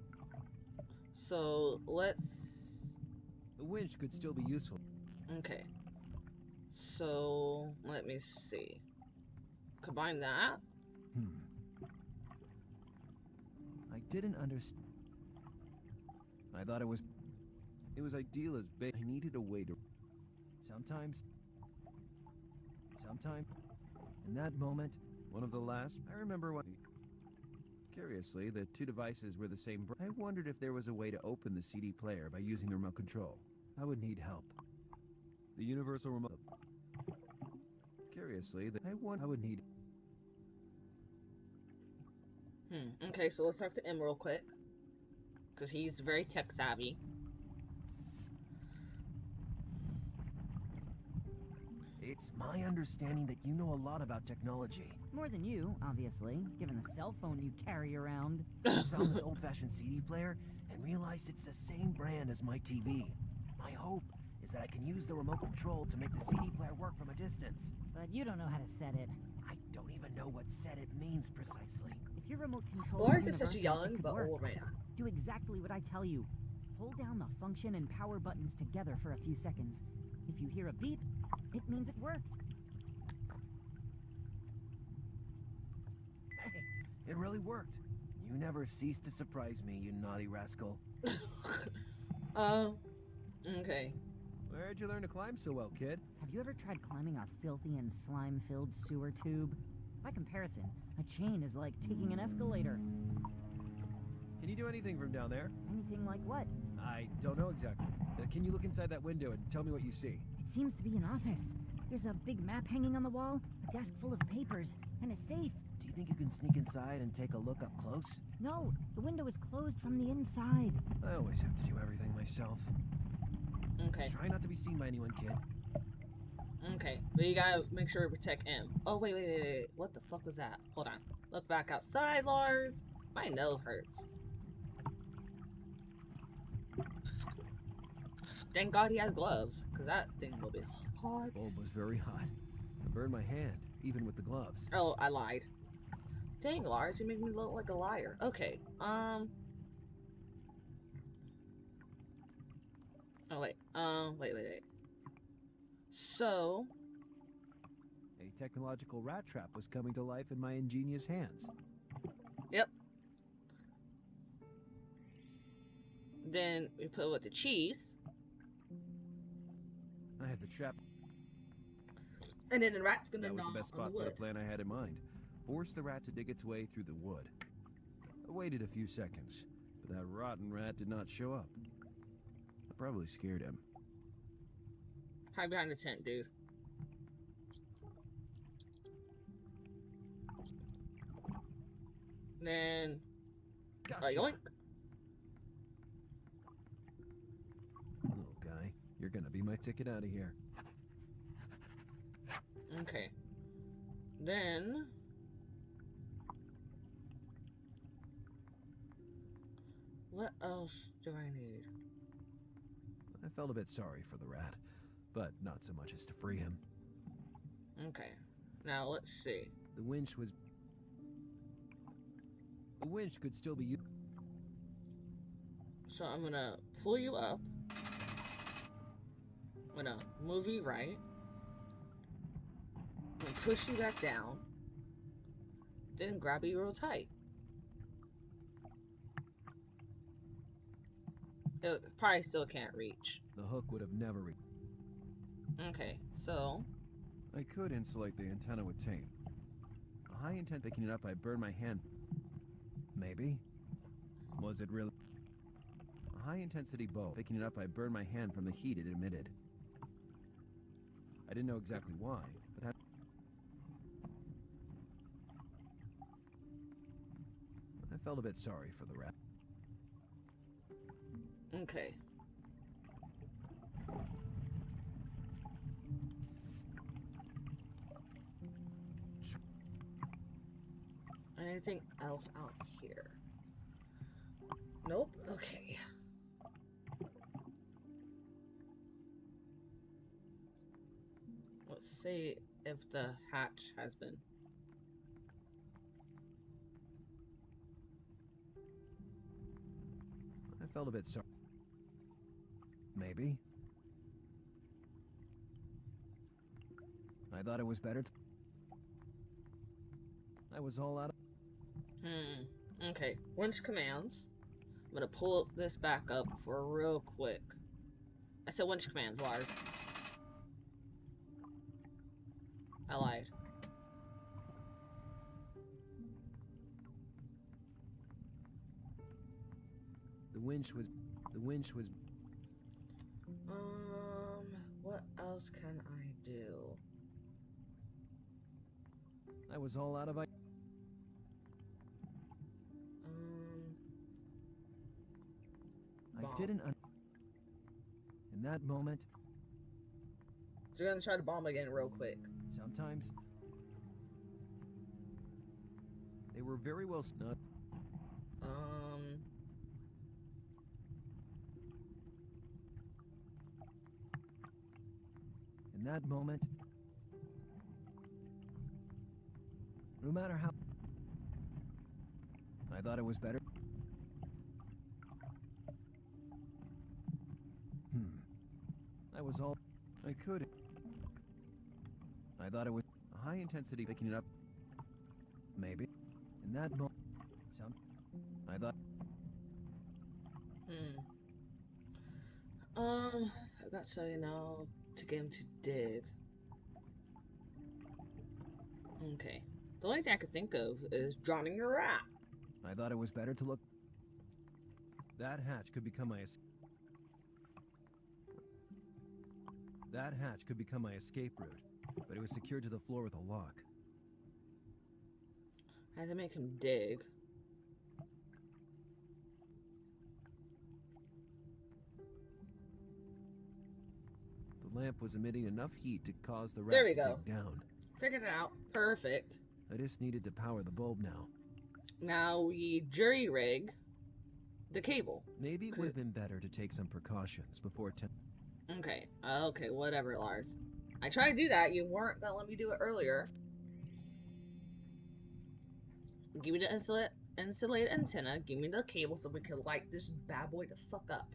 So let's The winch could still be useful. okay. So let me see. Combine that. I didn't understand. I thought it was ideal as bait. I needed a way to. Sometimes. In that moment, one of the last, I remember what. Curiously, the two devices were the same. I wondered if there was a way to open the CD player by using the remote control. I would need help. The universal remote. Curiously, I would need. Okay, so let's talk to M real quick. Because he's very tech savvy. It's my understanding that you know a lot about technology. More than you, obviously, given the cell phone you carry around. I found this old-fashioned CD player and realized it's the same brand as my TV. My hope is that I can use the remote control to make the CD player work from a distance. But you don't know how to set it. I don't even know what set it means precisely. If your remote control Lars is is such a universal, young it could but work. old man. Do exactly what I tell you. Hold down the function and power buttons together for a few seconds. If you hear a beep, it means it worked. Hey, it really worked. You never cease to surprise me, you naughty rascal. Okay. Where'd you learn to climb so well, kid? Have you ever tried climbing a filthy and slime-filled sewer tube? By comparison, a chain is like taking an escalator. Can you do anything from down there? Anything like what? I don't know exactly. Can you look inside that window and tell me what you see? It seems to be an office. There's a big map hanging on the wall, a desk full of papers, and a safe. Do you think you can sneak inside and take a look up close? No, the window is closed from the inside. I always have to do everything myself. Okay. Try not to be seen by anyone, kid. Okay. But you gotta make sure to protect M. Oh, wait. What the fuck was that? Hold on. Look back outside, Lars. My nose hurts. Thank God he has gloves, because that thing will be hot. The bulb was very hot. It burned my hand, even with the gloves. Oh, I lied. Dang, Lars, you make me look like a liar. Okay, Oh, wait. Wait. So... A technological rat trap was coming to life in my ingenious hands. Yep. Then we put it with the cheese. I had the trap. And then the rat's gonna That was gnaw the best on spot the for the wood. plan I had in mind. Force the rat to dig its way through the wood. I waited a few seconds, but that rotten rat did not show up. I probably scared him. Hide behind the tent, dude. Then... Gotcha. yoink. Little guy, you're gonna be my ticket out of here. Okay. Then... what else do I need? I felt a bit sorry for the rat, but not so much as to free him. Okay. Now, let's see. The winch could still be used. So I'm gonna pull you up. I'm gonna move you right. I'm gonna push you back down. Then grab you real tight. It probably still can't reach. The hook would have never reached. Okay, so I could insulate the antenna with tape. A high intent picking it up, I burned my hand. Maybe. Was it really? A high intensity bow. Picking it up, I burned my hand from the heat it emitted. I didn't know exactly why, but I felt a bit sorry for the rat. okay. Anything else out here? Nope. Okay. Let's see if the hatch has been. I felt a bit sorry. Maybe. I thought it was better. I was all out of. Okay. Winch commands. I'm gonna pull this back up for real quick. I said winch commands, Lars. I lied. The winch was. What else can I do? I was all out of. I Bomb. didn't. In that moment. So we're gonna try to bomb again real quick. Sometimes. They were very well snug. In that moment. No matter how. I thought it was better. I was all. I could. I thought it was a high intensity picking it up. Maybe. In that moment. I thought. I got something now to get him to dig. Okay. The only thing I could think of is drowning a rat. I thought it was better to look. That hatch could become my. That hatch could become my escape route, but it was secured to the floor with a lock. I had to make him dig. The lamp was emitting enough heat to cause the rat There we to go. dig down. Figured it out. Perfect. I just needed to power the bulb now. Now we jury rig the cable. Maybe it would have been better to take some precautions before Okay. Okay, whatever, Lars. I tried to do that. You weren't gonna let me do it earlier. Give me the insulated antenna. Give me the cable so we can light this bad boy the fuck up.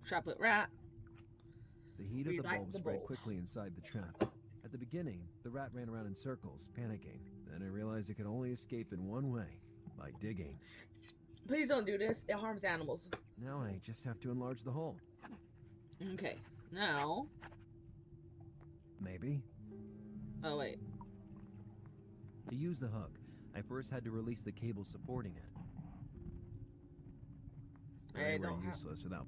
Trap it rat. The heat of the Relight bulb the spread bulb. quickly inside the trap. At the beginning, the rat ran around in circles, panicking. Then I realized it could only escape in one way, by digging. Please don't do this. It harms animals. Now I just have to enlarge the hole. Okay. Now. Maybe. Oh, wait. To use the hook, I first had to release the cable supporting it. I They don't were have. useless without.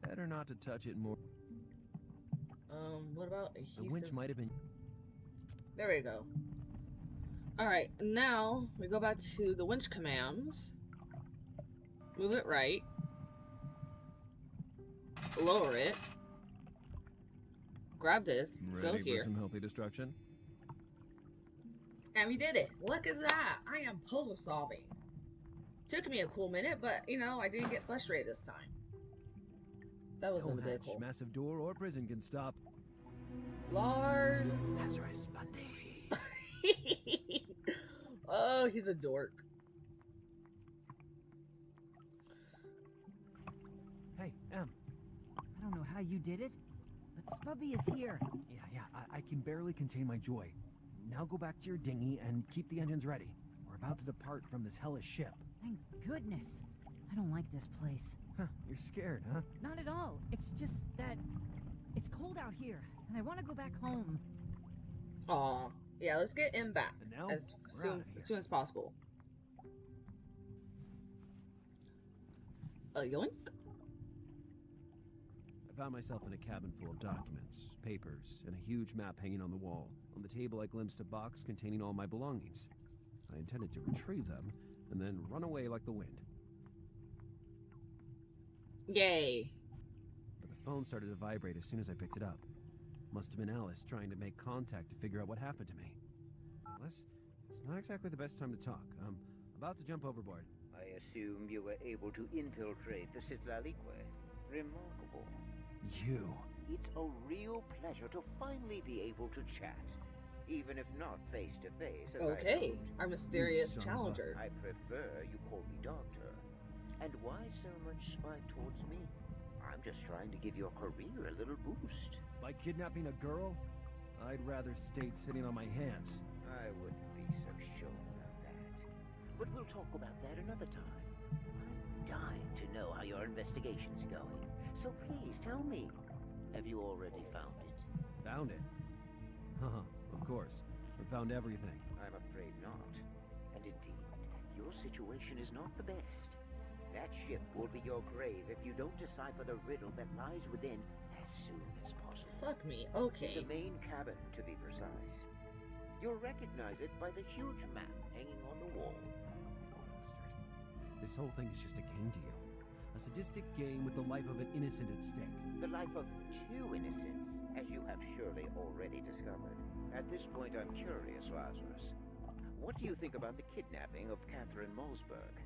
Better not to touch it more. What about The adhesive? winch might have been. There we go. Alright, now we go back to the winch commands. Move it right. Lower it. Grab this. Go Ready for here. some healthy destruction? And we did it. Look at that. I am puzzle solving. Took me a cool minute, but, you know, I didn't get frustrated this time. That was No a bit hatch, cool. massive door, or prison can stop. Lars. Lazarus Bundy. Oh, he's a dork. Hey, Em. I don't know how you did it, but Spubby is here. Yeah, I can barely contain my joy. Now go back to your dinghy and keep the engines ready. We're about to depart from this hellish ship. Thank goodness. I don't like this place. Huh, you're scared, huh? Not at all. It's just that it's cold out here, and I want to go back home. Aw. Yeah, let's get him back And now, as we're out of here. soon as possible. Yoink. I found myself in a cabin full of documents, papers, and a huge map hanging on the wall. On the table, I glimpsed a box containing all my belongings. I intended to retrieve them and then run away like the wind. Yay. But the phone started to vibrate as soon as I picked it up. Must have been Alice trying to make contact to figure out what happened to me. Alice, it's not exactly the best time to talk. I'm about to jump overboard. I assume you were able to infiltrate the Citlalique. Remarkable. You. It's a real pleasure to finally be able to chat, even if not face to face. Okay, our mysterious son of a- challenger. I prefer you call me Doctor. And why so much spite towards me? I'm just trying to give your career a little boost. By kidnapping a girl? I'd rather stay sitting on my hands. I wouldn't be so sure about that. But we'll talk about that another time. I'm dying to know how your investigation's going. So please tell me, have you already found it? Found it? Haha, of course. We found everything. I'm afraid not. And indeed, your situation is not the best. That ship will be your grave if you don't decipher the riddle that lies within as soon as possible. Fuck me. In Okay. the main cabin, to be precise. You'll recognize it by the huge map hanging on the wall. Bastard. This whole thing is just a game to you. A sadistic game with the life of an innocent at stake. The life of two innocents, as you have surely already discovered. At this point, I'm curious, Lazarus. What do you think about the kidnapping of Catherine Mulzberg?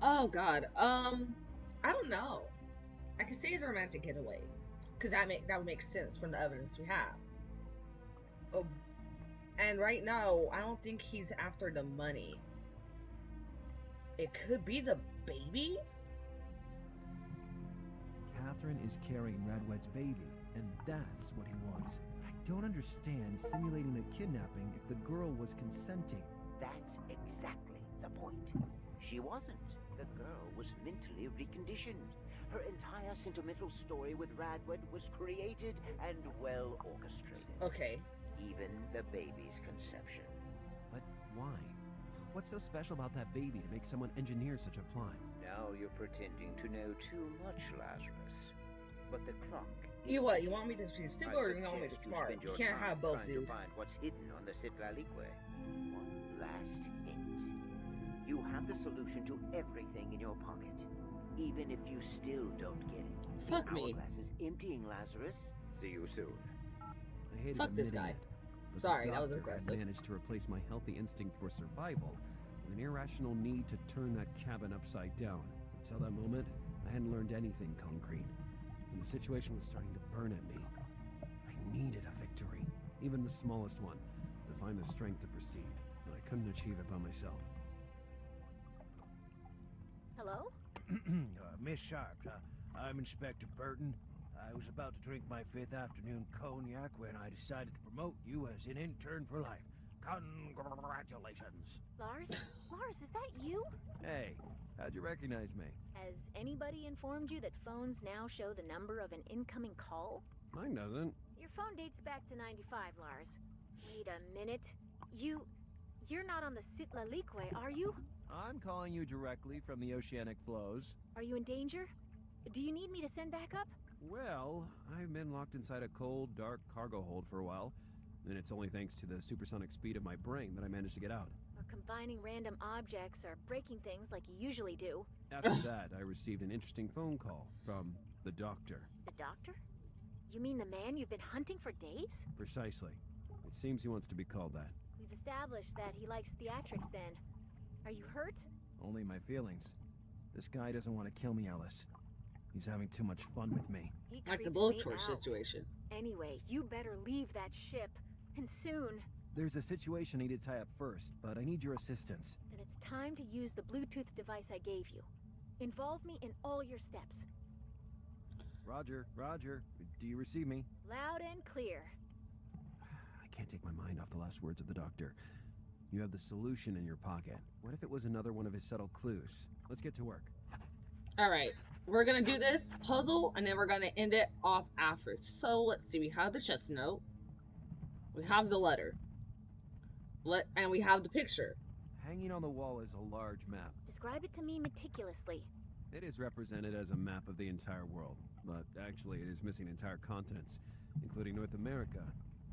Oh god. I don't know. I could say it's a romantic getaway, because that would make sense from the evidence we have. Oh, and right now, I don't think he's after the money. It could be the baby. Catherine is carrying Radwed's baby, and that's what he wants. I don't understand simulating a kidnapping if the girl was consenting. That's exactly the point. She wasn't. The girl was mentally reconditioned. Her entire sentimental story with Radwed was created and well orchestrated. Okay. Even the baby's conception. But why? What's so special about that baby to make someone engineer such a plot? Now you're pretending to know too much, Lazarus. But the clock. You what? You want me to be stupid or you want me to be smart? You can't have both, dude. To find what's hidden on the Citlalique. One last hint. You have the solution to everything in your pocket, even if you still don't get it. Fuck the me. hourglass is emptying, Lazarus. See you soon. I hated Fuck this admitting guy. it, but Sorry, the that was doctor had aggressive. managed to replace my healthy instinct for survival with an irrational need to turn that cabin upside down. Until that moment, I hadn't learned anything concrete, and the situation was starting to burn at me. I needed a victory, even the smallest one, to find the strength to proceed, but I couldn't achieve it by myself. Hello? Miss Sharp, I'm Inspector Burton. I was about to drink my 5th afternoon cognac when I decided to promote you as an intern for life. Congratulations. Lars? Lars, is that you? Hey, how'd you recognize me? Has anybody informed you that phones now show the number of an incoming call? Mine doesn't. Your phone dates back to 95, Lars. Wait a minute. You're not on the Citlalique, are you? I'm calling you directly from the oceanic flows. Are you in danger? Do you need me to send backup? Well, I've been locked inside a cold, dark cargo hold for a while, and it's only thanks to the supersonic speed of my brain that I managed to get out. Or combining random objects or breaking things like you usually do? After that, I received an interesting phone call from the doctor. The doctor? You mean the man you've been hunting for days? Precisely. It seems he wants to be called that. We've established that he likes theatrics then. Are you hurt? Only my feelings. This guy doesn't want to kill me, Alice. He's having too much fun with me. He Like the creeps blow me torch out. situation. Anyway, you better leave that ship. And soon. There's a situation I need to tie up first, but I need your assistance. Then it's time to use the Bluetooth device I gave you. Involve me in all your steps. Roger, Roger. Do you receive me? Loud and clear. I can't take my mind off the last words of the doctor. You have the solution in your pocket. What if it was another one of his subtle clues? Let's get to work. All right, we're gonna do this puzzle, and then we're gonna end it off after. So let's see. We have the chest note. We have the letter. And we have the picture. Hanging on the wall is a large map. Describe it to me meticulously. It is represented as a map of the entire world, but actually it is missing entire continents, including North America.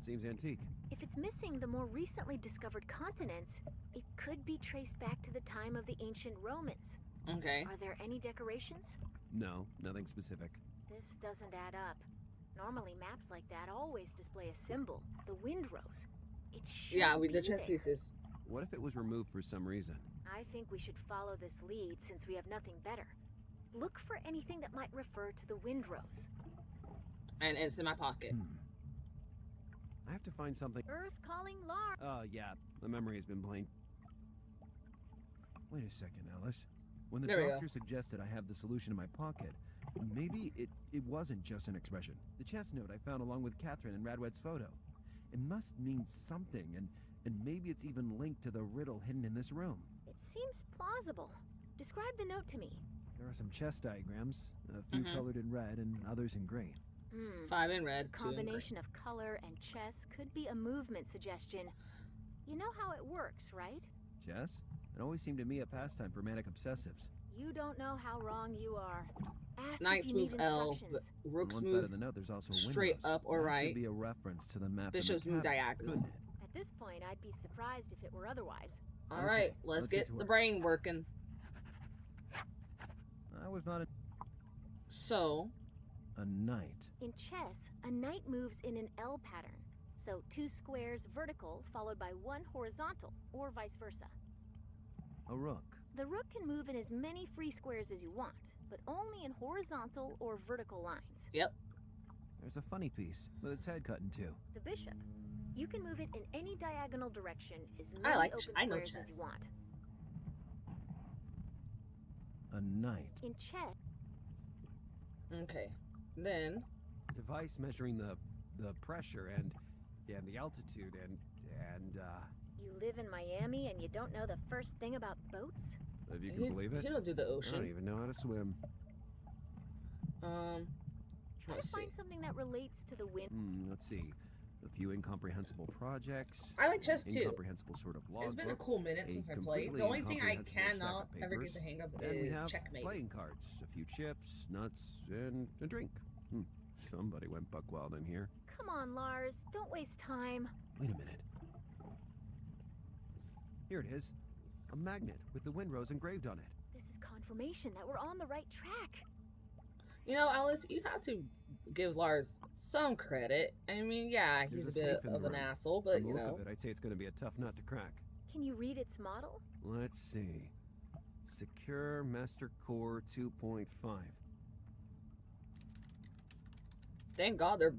Seems antique. If it's missing the more recently discovered continents, it could be traced back to the time of the ancient Romans. Okay. Are there any decorations? No, nothing specific. This doesn't add up. Normally maps like that always display a symbol, the windrose. It should We be did chess there. pieces. What if it was removed for some reason? I think we should follow this lead since we have nothing better. Look for anything that might refer to the windrose. And it's in my pocket. I have to find something. Earth calling Lars. Oh, yeah. The memory has been blanked. Wait a second, Alice. When the There we go. doctor suggested I have the solution in my pocket, maybe it wasn't just an expression. The chest note I found along with Catherine and Radwed's photo. It must mean something, and maybe it's even linked to the riddle hidden in this room. It seems plausible. Describe the note to me. There are some chess diagrams, a few colored in red and others in green. 5 in red, 2 in green. Combination of color and chess could be a movement suggestion. You know how it works, right? Chess? It always seemed to me a pastime for manic obsessives. You don't know how wrong you are. Ask Knights if you move need L, instructions. but rooks On one move side of the note, there's also a straight windrose. up or That right. could be a reference to the map. Bishops in the move cabinet, diagonal. couldn't it? At this point, I'd be surprised if it were otherwise. All Okay, right, let's get to the work. brain working. I was not So, a knight. In chess, a knight moves in an L pattern. So 2 squares vertical followed by 1 horizontal, or vice versa. A rook. The rook can move in as many free squares as you want, but only in horizontal or vertical lines. yep. There's a funny piece with its head cut in two. The bishop. You can move it in any diagonal direction as I many like- open I know squares as chess. you want. A knight. In chess, Okay. Then, Device measuring the pressure and the altitude and you live in Miami and you don't know the first thing about boats? if you can believe it. You don't do the I don't ocean. even know how to swim. Um, Try Let's to find see. something that relates to the wind. Let's see. A few incomprehensible projects. I like chess an too. Incomprehensible sort of logbook. It's been a cool minute a since I played. completely The only thing I incomprehensible stack cannot of ever papers. get the hang of And we is have checkmate. playing cards, a few chips, nuts, and a drink. Somebody went buck wild in here. Come on, Lars. Don't waste time. Wait a minute. Here it is. A magnet with the windrose engraved on it. This is confirmation that we're on the right track. You know, Alice, you have to give Lars some credit. I mean, yeah, he's There's a a bit safe in the of an room. asshole, From but the you look know. of it, I'd say it's going to be a tough nut to crack. Can you read its model? Let's see. Secure Master Core 2.5. Thank God her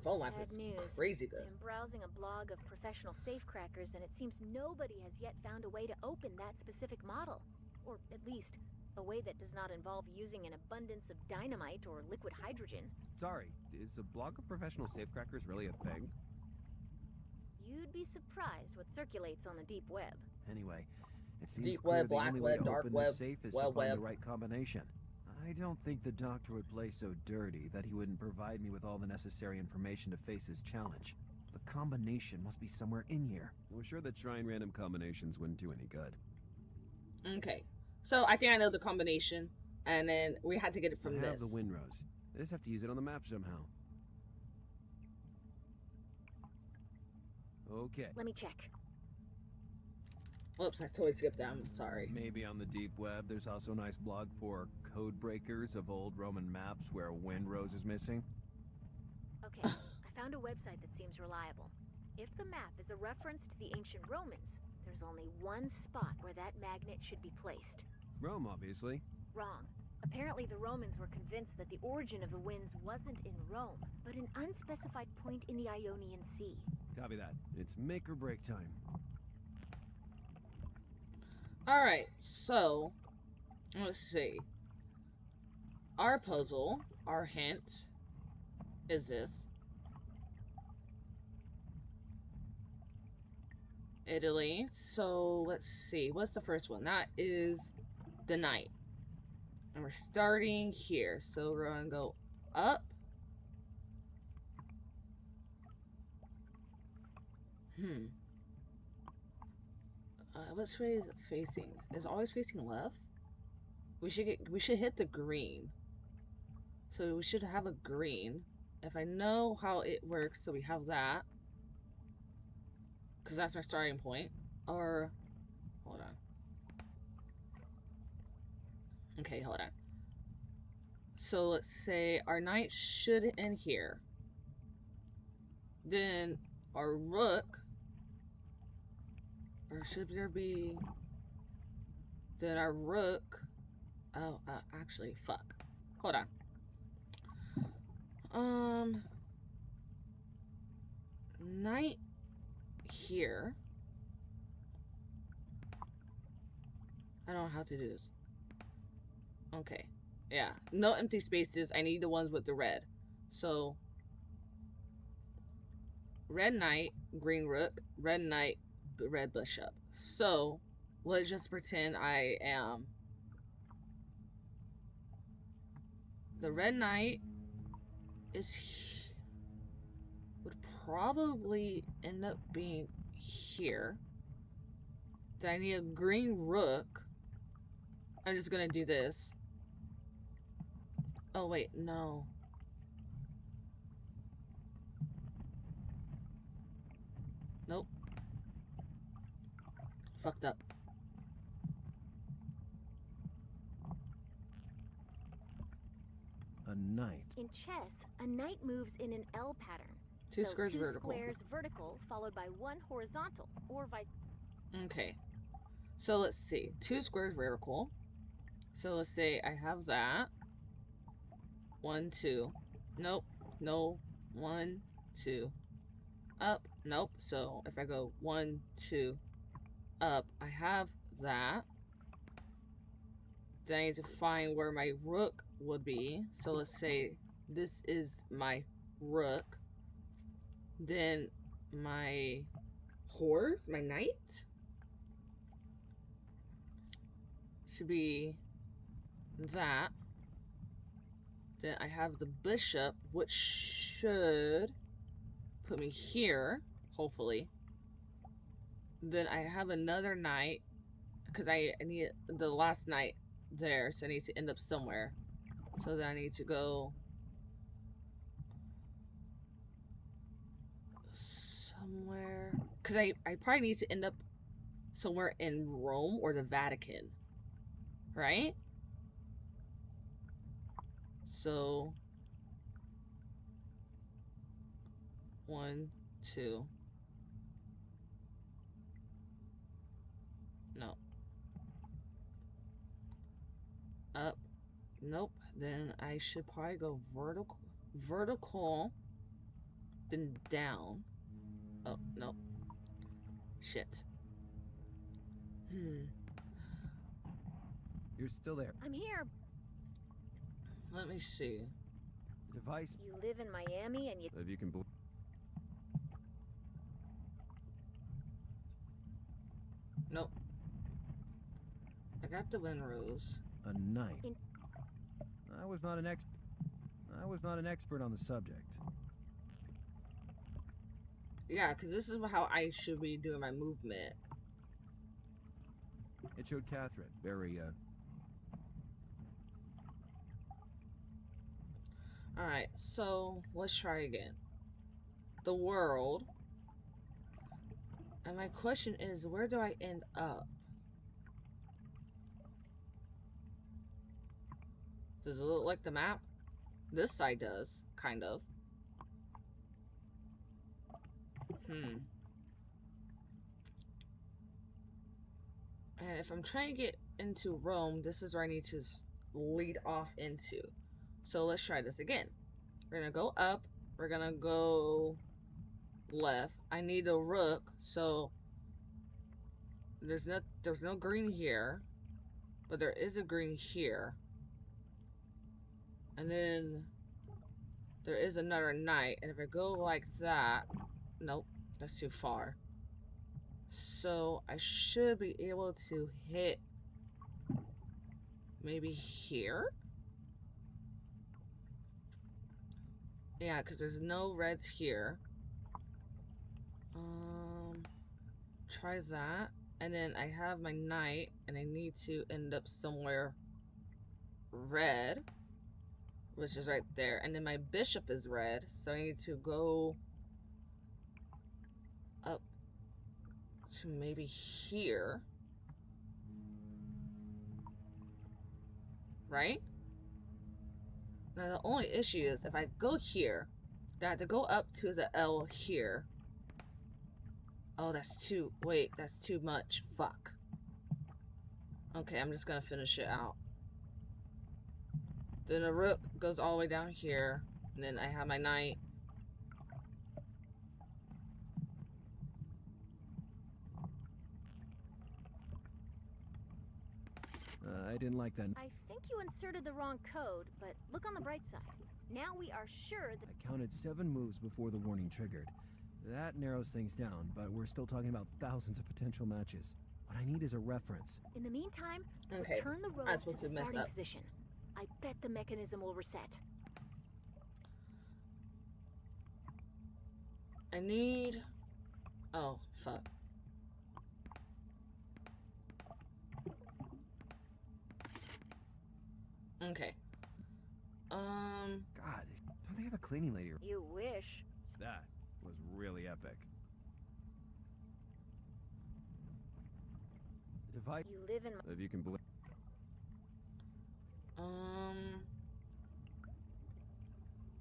phone life Bad is news. crazy good. I'm browsing a blog of professional safecrackers, and it seems nobody has yet found a way to open that specific model. Or at least, a way that does not involve using an abundance of dynamite or liquid hydrogen. Sorry, is the blog of professional safecrackers really a thing? You'd be surprised what circulates on the deep web. Anyway, it seems Deep clear web, the black only way web, to dark open web, this safe is to web find web. the right combination. I don't think the doctor would play so dirty that he wouldn't provide me with all the necessary information to face this challenge. The combination must be somewhere in here. We're sure that trying random combinations wouldn't do any good. Okay. So I think I know the combination, and then we had to get it from I have this. the windrose. I just have to use it on the map somehow. Okay. Let me check. Oops, I totally skipped that. I'm sorry. Maybe on the deep web, there's also a nice blog for code breakers of old Roman maps where a windrose is missing. Okay, I found a website that seems reliable. If the map is a reference to the ancient Romans, there's only one spot where that magnet should be placed. Rome, obviously. Wrong. Apparently the Romans were convinced that the origin of the winds wasn't in Rome, but an unspecified point in the Ionian Sea. Copy that. It's make or break time. Alright, so let's see. Our puzzle our hint is this. Italy. So let's see. What's the first one? That is the night. And we're starting here. So we're going to go up. Which way is it facing? Is it always facing left? We should hit the green. So we should have a green. If I know how it works, so we have that. Because that's my starting point. Or, hold on. Okay, hold on. So let's say our knight should end here. Then our rook, or should there be, then our rook, oh, actually, fuck. Hold on. Knight here. I don't know how to do this. Okay. Yeah. No empty spaces. I need the ones with the red. So, red knight, green rook, red knight, red bishop. So, let's just pretend I am the red knight would probably end up being here. Then I need a green rook. I'm just gonna do this. Oh wait, no. Nope. Fucked up. A knight. In chess, a knight moves in an L pattern. Two so squares two vertical. squares vertical followed by one horizontal, or vice. Okay. So let's see. Two squares vertical. So let's say I have that. 1, 2. Nope. No. 1, 2. Up. Nope. So if I go 1, 2, up, I have that. Then I need to find where my rook would be. So let's say this is my rook. Then my horse, my knight, should be that. Then I have the bishop, which should put me here, hopefully. Then I have another knight, because I need the last knight there, so I need to end up somewhere. So then I need to go somewhere, because I probably need to end up somewhere in Rome or the Vatican, right? So 1, 2. No. Up. Nope. Then I should probably go vertical, then down. Oh, no. Shit. You're still there. I'm here. Let me see. Device. You live in Miami and you. If you can believe. Nope. I got the Winrose. A knight. I was not an expert on the subject. Yeah, because this is how I should be doing my movement. It showed Catherine very Alright, so let's try again. The world. And my question is, where do I end up? Does it look like the map? This side does, kind of. And if I'm trying to get into Rome, this is where I need to lead off into. So let's try this again. We're gonna go up. We're gonna go left. I need a rook, so there's no green here, but there is a green here. And then there is another knight, and if I go like that, nope, that's too far. So I should be able to hit maybe here? Yeah, because there's no reds here. Try that. And then I have my knight, and I need to end up somewhere red, which is right there. And then my bishop is red, so I need to go up to maybe here. Right? Now the only issue is if I go here, I have to go up to the L here. Oh, that's too, wait, that's too much. Fuck. Okay, I'm just gonna finish it out. Then the rook goes all the way down here, and then I have my knight. I didn't like that. I think you inserted the wrong code, but look on the bright side. Now we are sure that... I counted 7 moves before the warning triggered. That narrows things down, but we're still talking about thousands of potential matches. What I need is a reference. In the meantime, Okay, return the I road was supposed to to the mess starting up. position. I bet the mechanism will reset. I need... Oh, fuck. Okay. God, don't they have a cleaning lady? You wish. That was really epic. The device... You live in... If you can believe...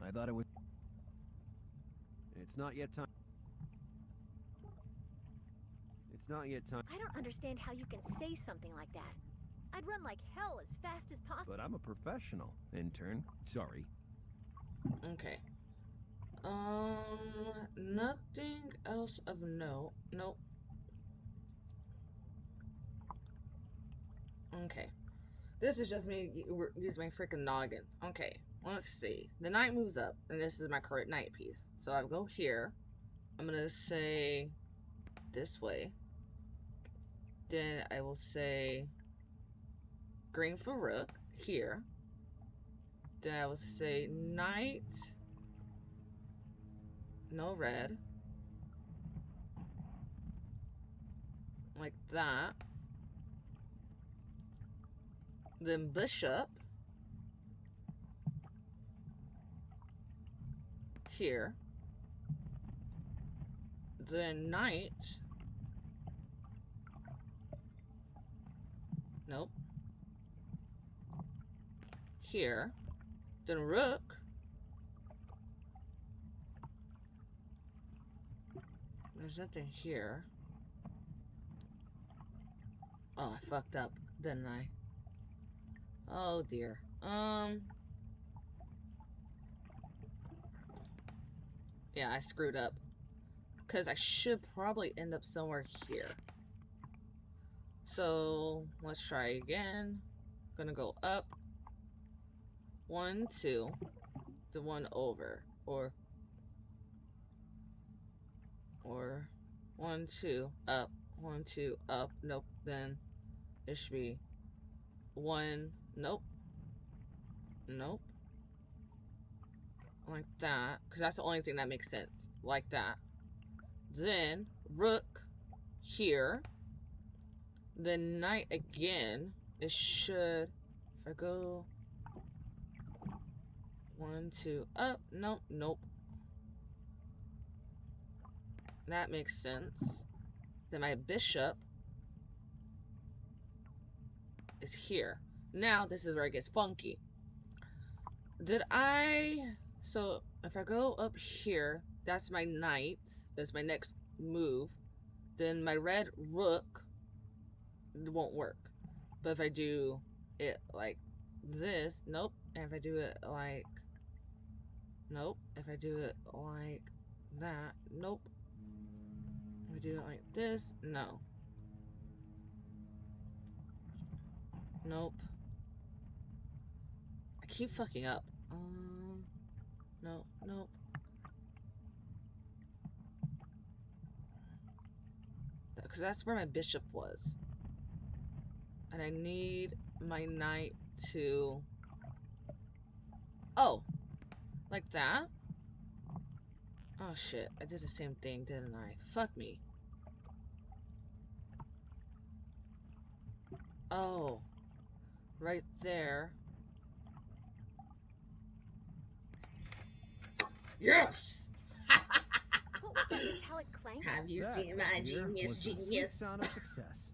I thought it was... It's not yet time. It's not yet time. I don't understand how you can say something like that. I'd run like hell as fast as possible. But I'm a professional, intern. Sorry. Okay. Nothing else of note. Nope. Okay. This is just me use my freaking noggin. Okay. Let's see. The knight moves up, and this is my current knight piece. So I go here. I'm gonna say this way. Then I will say green for rook here. Then I will say knight. No red. Like that. Then bishop. Here. Then knight. Nope. Here. Then rook. There's nothing here. Oh, I fucked up, didn't I? Oh dear. Yeah, I screwed up. Because I should probably end up somewhere here. So, let's try again. Gonna go up. 1, 2. The one over. Or 1, 2, up. 1, 2, up. Nope. Then it should be 1. Nope. Nope. Like that. Because that's the only thing that makes sense. Like that. Then rook here. Then knight again. It should. If I go 1, 2, up. Nope. Nope. That makes sense. Then my bishop is here. Now this is where it gets funky. So if I go up here, that's my knight. That's my next move. Then my red rook won't work. But if I do it like this, nope. And if I do it like, nope. If I do it like that, nope. If I do it like this, no. Nope. I keep fucking up. No. Nope. Because that's where my bishop was. And I need my knight to... Oh! Like that? Oh shit, I did the same thing, didn't I? Fuck me. Oh. Right there. Yes! What was that metallic clank? Have you That, seen my dear, genius, was the sweet genius? sound of success.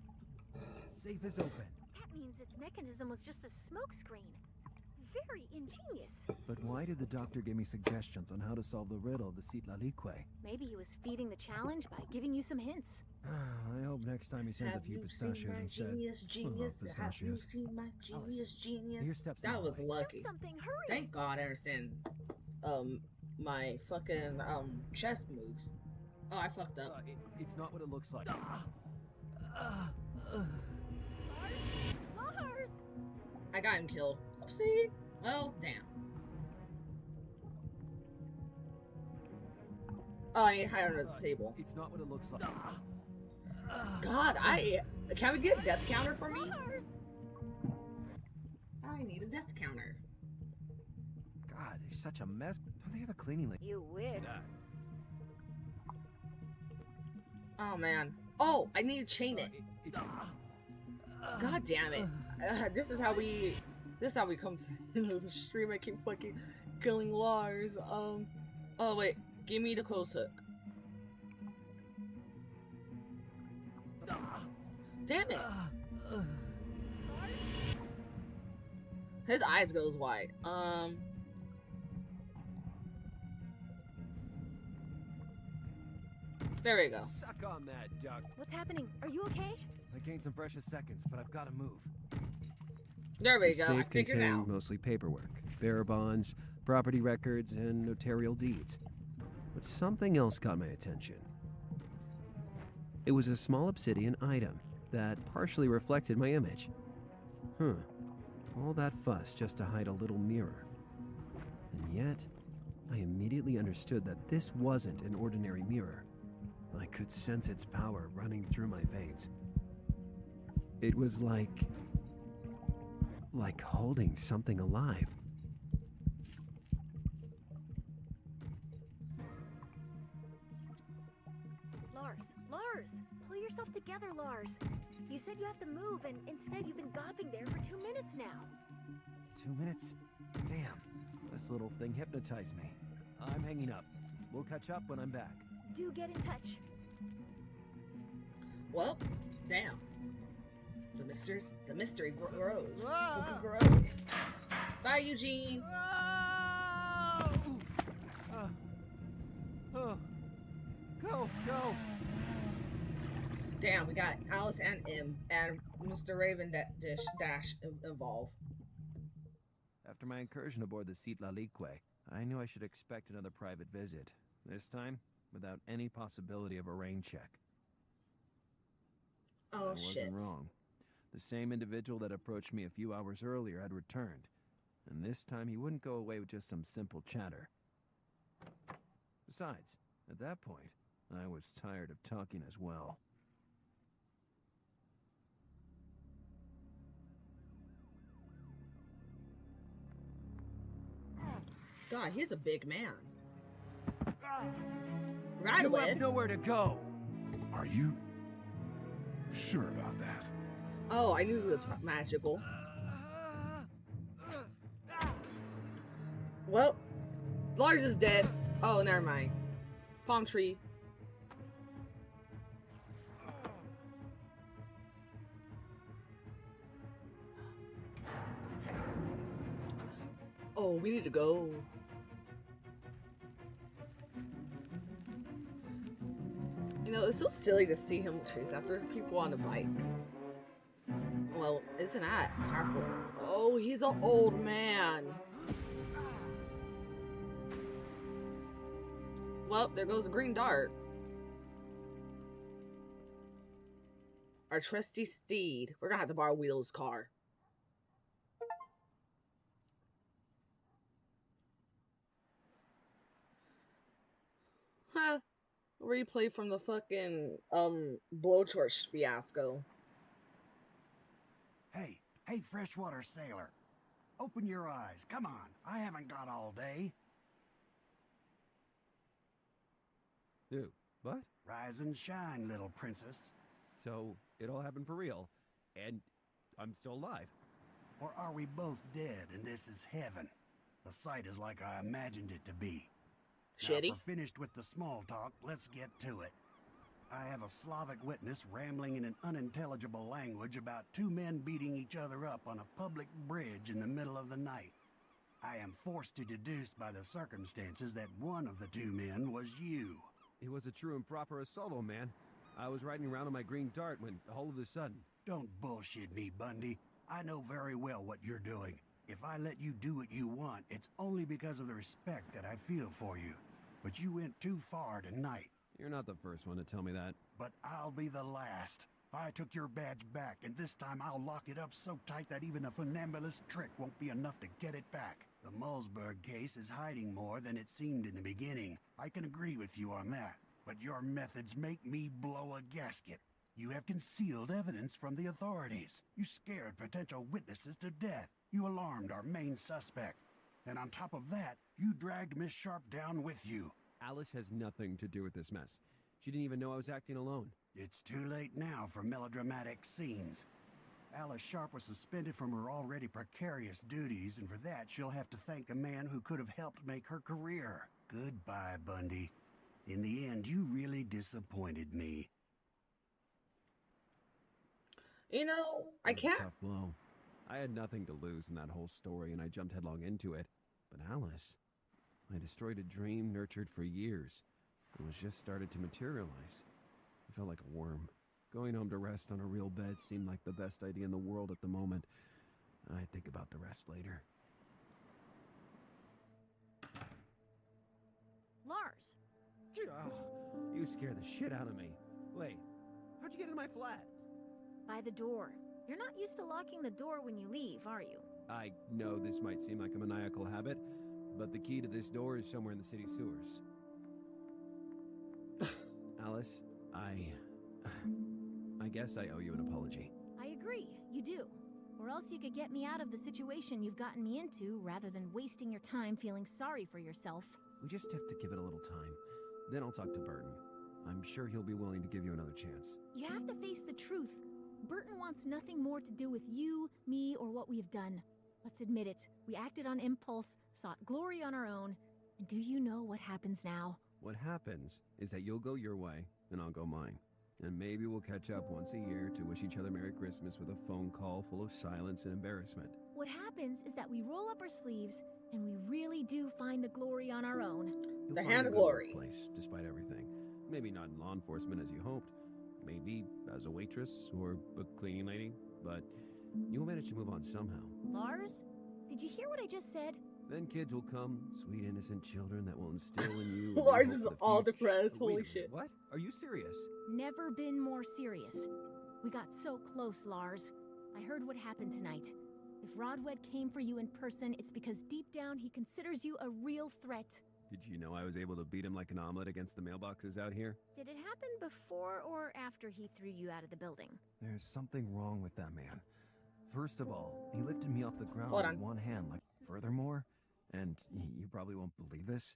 Safe is open. That means its mechanism was just a smokescreen. Very ingenious. But why did the doctor give me suggestions on how to solve the riddle of the Citlalique? Maybe he was feeding the challenge by giving you some hints. I hope next time he sends a Have few you pistachios seen my instead. genius, genius? Well, Have you pistachios. seen my genius, genius? Your steps That in was the way. lucky. Something, hurry! Thank God I understand my fucking chess moves. Oh, I fucked up. It's not what it looks like. Lars! I got him killed. Oopsie. Well, damn. Oh, I need to hide under the table. It's not what it looks like. God, can we get a death counter for me? Lars! I need a death counter. God, there's such a mess. Don't they have a cleaning lady? You wish. Oh man. Oh, I need to chain it. God damn it. This is how we come to the stream. I keep fucking killing Lars. Oh wait, give me the close hook. Damn it. His eyes goes wide. There we go. Suck on that, duck. What's happening? Are you okay? I gained some precious seconds, but I've got to move. There we The go. I safe figured it contained out. mostly paperwork, bearer bonds, property records, and notarial deeds. But something else caught my attention. It was a small obsidian item that partially reflected my image. Huh. All that fuss just to hide a little mirror. And yet, I immediately understood that this wasn't an ordinary mirror. I could sense its power running through my veins. It was like holding something alive. Lars! Pull yourself together, Lars. You said you have to move, and instead you've been gopping there for 2 minutes now. 2 minutes? Damn, this little thing hypnotized me. I'm hanging up. We'll catch up when I'm back. Do get in touch. Well, damn. The mystery grows. Grows. Bye, Eugene. Go! Damn, we got Alice and M and Mr. Raven Dash involved. After my incursion aboard the Citlalique, I knew I should expect another private visit. This time, without any possibility of a rain check. Oh, I wasn't wrong. The same individual that approached me a few hours earlier had returned, and this time he wouldn't go away with just some simple chatter. Besides, at that point, I was tired of talking as well. God, he's a big man. You Radwin? have nowhere to go. Are you sure about that? Oh, I knew it was magical. Well, Lars is dead. Oh, never mind. Palm tree. Oh, we need to go. You know, it's so silly to see him chase after people on a bike. Well, isn't that powerful? Oh, he's an old man. Well, there goes the green dart. Our trusty steed. We're gonna have to borrow Wheel's car. Replay from the fucking blowtorch fiasco. Hey, freshwater sailor. Open your eyes. Come on. I haven't got all day. Dude, what? Rise and shine, little princess. So, it all happened for real, and I'm still alive. Or are we both dead and this is heaven? The sight is like I imagined it to be. Shitty. Now, if we're finished with the small talk, let's get to it. I have a Slavic witness rambling in an unintelligible language about two men beating each other up on a public bridge in the middle of the night. I am forced to deduce by the circumstances that one of the two men was you. It was a true and proper assault, old man. I was riding around on my green dart when, all of a sudden... Don't bullshit me, Bundy. I know very well what you're doing. If I let you do what you want, it's only because of the respect that I feel for you. But you went too far tonight. You're not the first one to tell me that. But I'll be the last. I took your badge back, and this time I'll lock it up so tight that even a funambulist trick won't be enough to get it back. The Mulzberg case is hiding more than it seemed in the beginning. I can agree with you on that. But your methods make me blow a gasket. You have concealed evidence from the authorities. You scared potential witnesses to death. You alarmed our main suspect. And on top of that, you dragged Miss Sharp down with you. Alice has nothing to do with this mess. She didn't even know I was acting alone. It's too late now for melodramatic scenes. Alice Sharp was suspended from her already precarious duties, and for that she'll have to thank a man who could have helped make her career. Goodbye, Bundy. In the end, you really disappointed me. You know, I can't... Tough blow. I had nothing to lose in that whole story, and I jumped headlong into it. But Alice... I destroyed a dream nurtured for years. It was just started to materialize. I felt like a worm. Going home to rest on a real bed seemed like the best idea in the world at the moment. I'd think about the rest later. Lars. Oh, you scared the shit out of me. Wait, how'd you get in my flat? By the door. You're not used to locking the door when you leave, are you? I know this might seem like a maniacal habit, but the key to this door is somewhere in the city sewers. Alice, I guess I owe you an apology. I agree, you do. Or else you could get me out of the situation you've gotten me into rather than wasting your time feeling sorry for yourself. We just have to give it a little time. Then I'll talk to Burton. I'm sure he'll be willing to give you another chance. You have to face the truth. Burton wants nothing more to do with you, me, or what we have done. Let's admit it. We acted on impulse, sought glory on our own, and do you know what happens now? What happens is that you'll go your way, and I'll go mine. And maybe we'll catch up once a year to wish each other Merry Christmas with a phone call full of silence and embarrassment. What happens is that we roll up our sleeves, and we really do find the glory on our own. The hand of glory. Place, despite everything. Maybe not in law enforcement as you hoped. Maybe as a waitress or a cleaning lady, but you'll manage to move on somehow. Lars, did you hear what I just said? Then kids will come, sweet innocent children that will instill in you. Lars is all depressed. Holy shit. What? Are you serious? Never been more serious. We got so close, Lars. I heard what happened tonight. If Rodwed came for you in person, it's because deep down he considers you a real threat. Did you know I was able to beat him like an omelet against the mailboxes out here? Did it happen before or after he threw you out of the building? There's something wrong with that man. First of all, he lifted me off the ground Hold with on. one hand. Furthermore, and you probably won't believe this,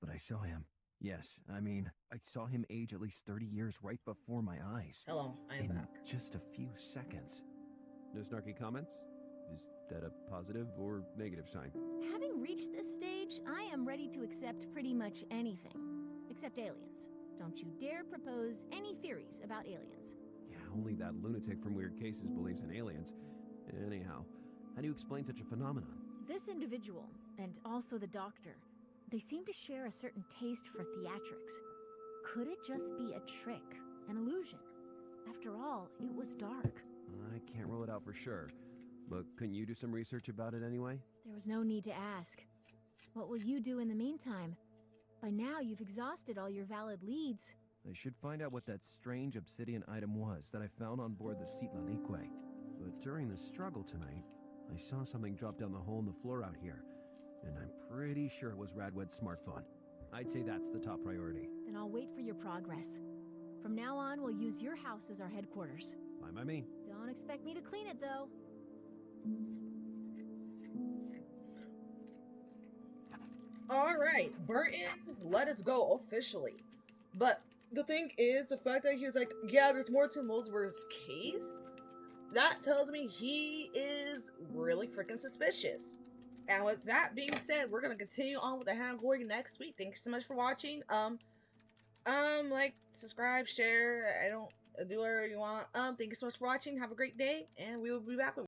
but I saw him. Yes, I mean, I saw him age at least 30 years right before my eyes. Hello, I am in back. just a few seconds. No snarky comments? Is that a positive or negative sign? Having reached this stage, I am ready to accept pretty much anything. Except aliens. Don't you dare propose any theories about aliens. Yeah, only that lunatic from Weird Cases believes in aliens. Anyhow, how do you explain such a phenomenon? This individual, and also the doctor, they seem to share a certain taste for theatrics. Could it just be a trick, an illusion? After all, it was dark. I can't rule it out for sure, but couldn't you do some research about it anyway? There was no need to ask. What will you do in the meantime? By now, you've exhausted all your valid leads. I should find out what that strange obsidian item was that I found on board the Citlanique. But during the struggle tonight, I saw something drop down the hole in the floor out here, and I'm pretty sure it was Radwed's smartphone. I'd say that's the top priority. Then I'll wait for your progress. From now on, we'll use your house as our headquarters. Fine by me. Don't expect me to clean it, though. Alright, Burton, let us go officially. But the thing is, the fact that he was like, yeah, there's more to Mulzberg's case, that tells me he is really freaking suspicious. And with that being said, we're gonna continue on with the Hand of Glory next week. Thanks so much for watching. Like, subscribe, share. I don't do whatever you want. Thank you so much for watching. Have a great day, and we will be back with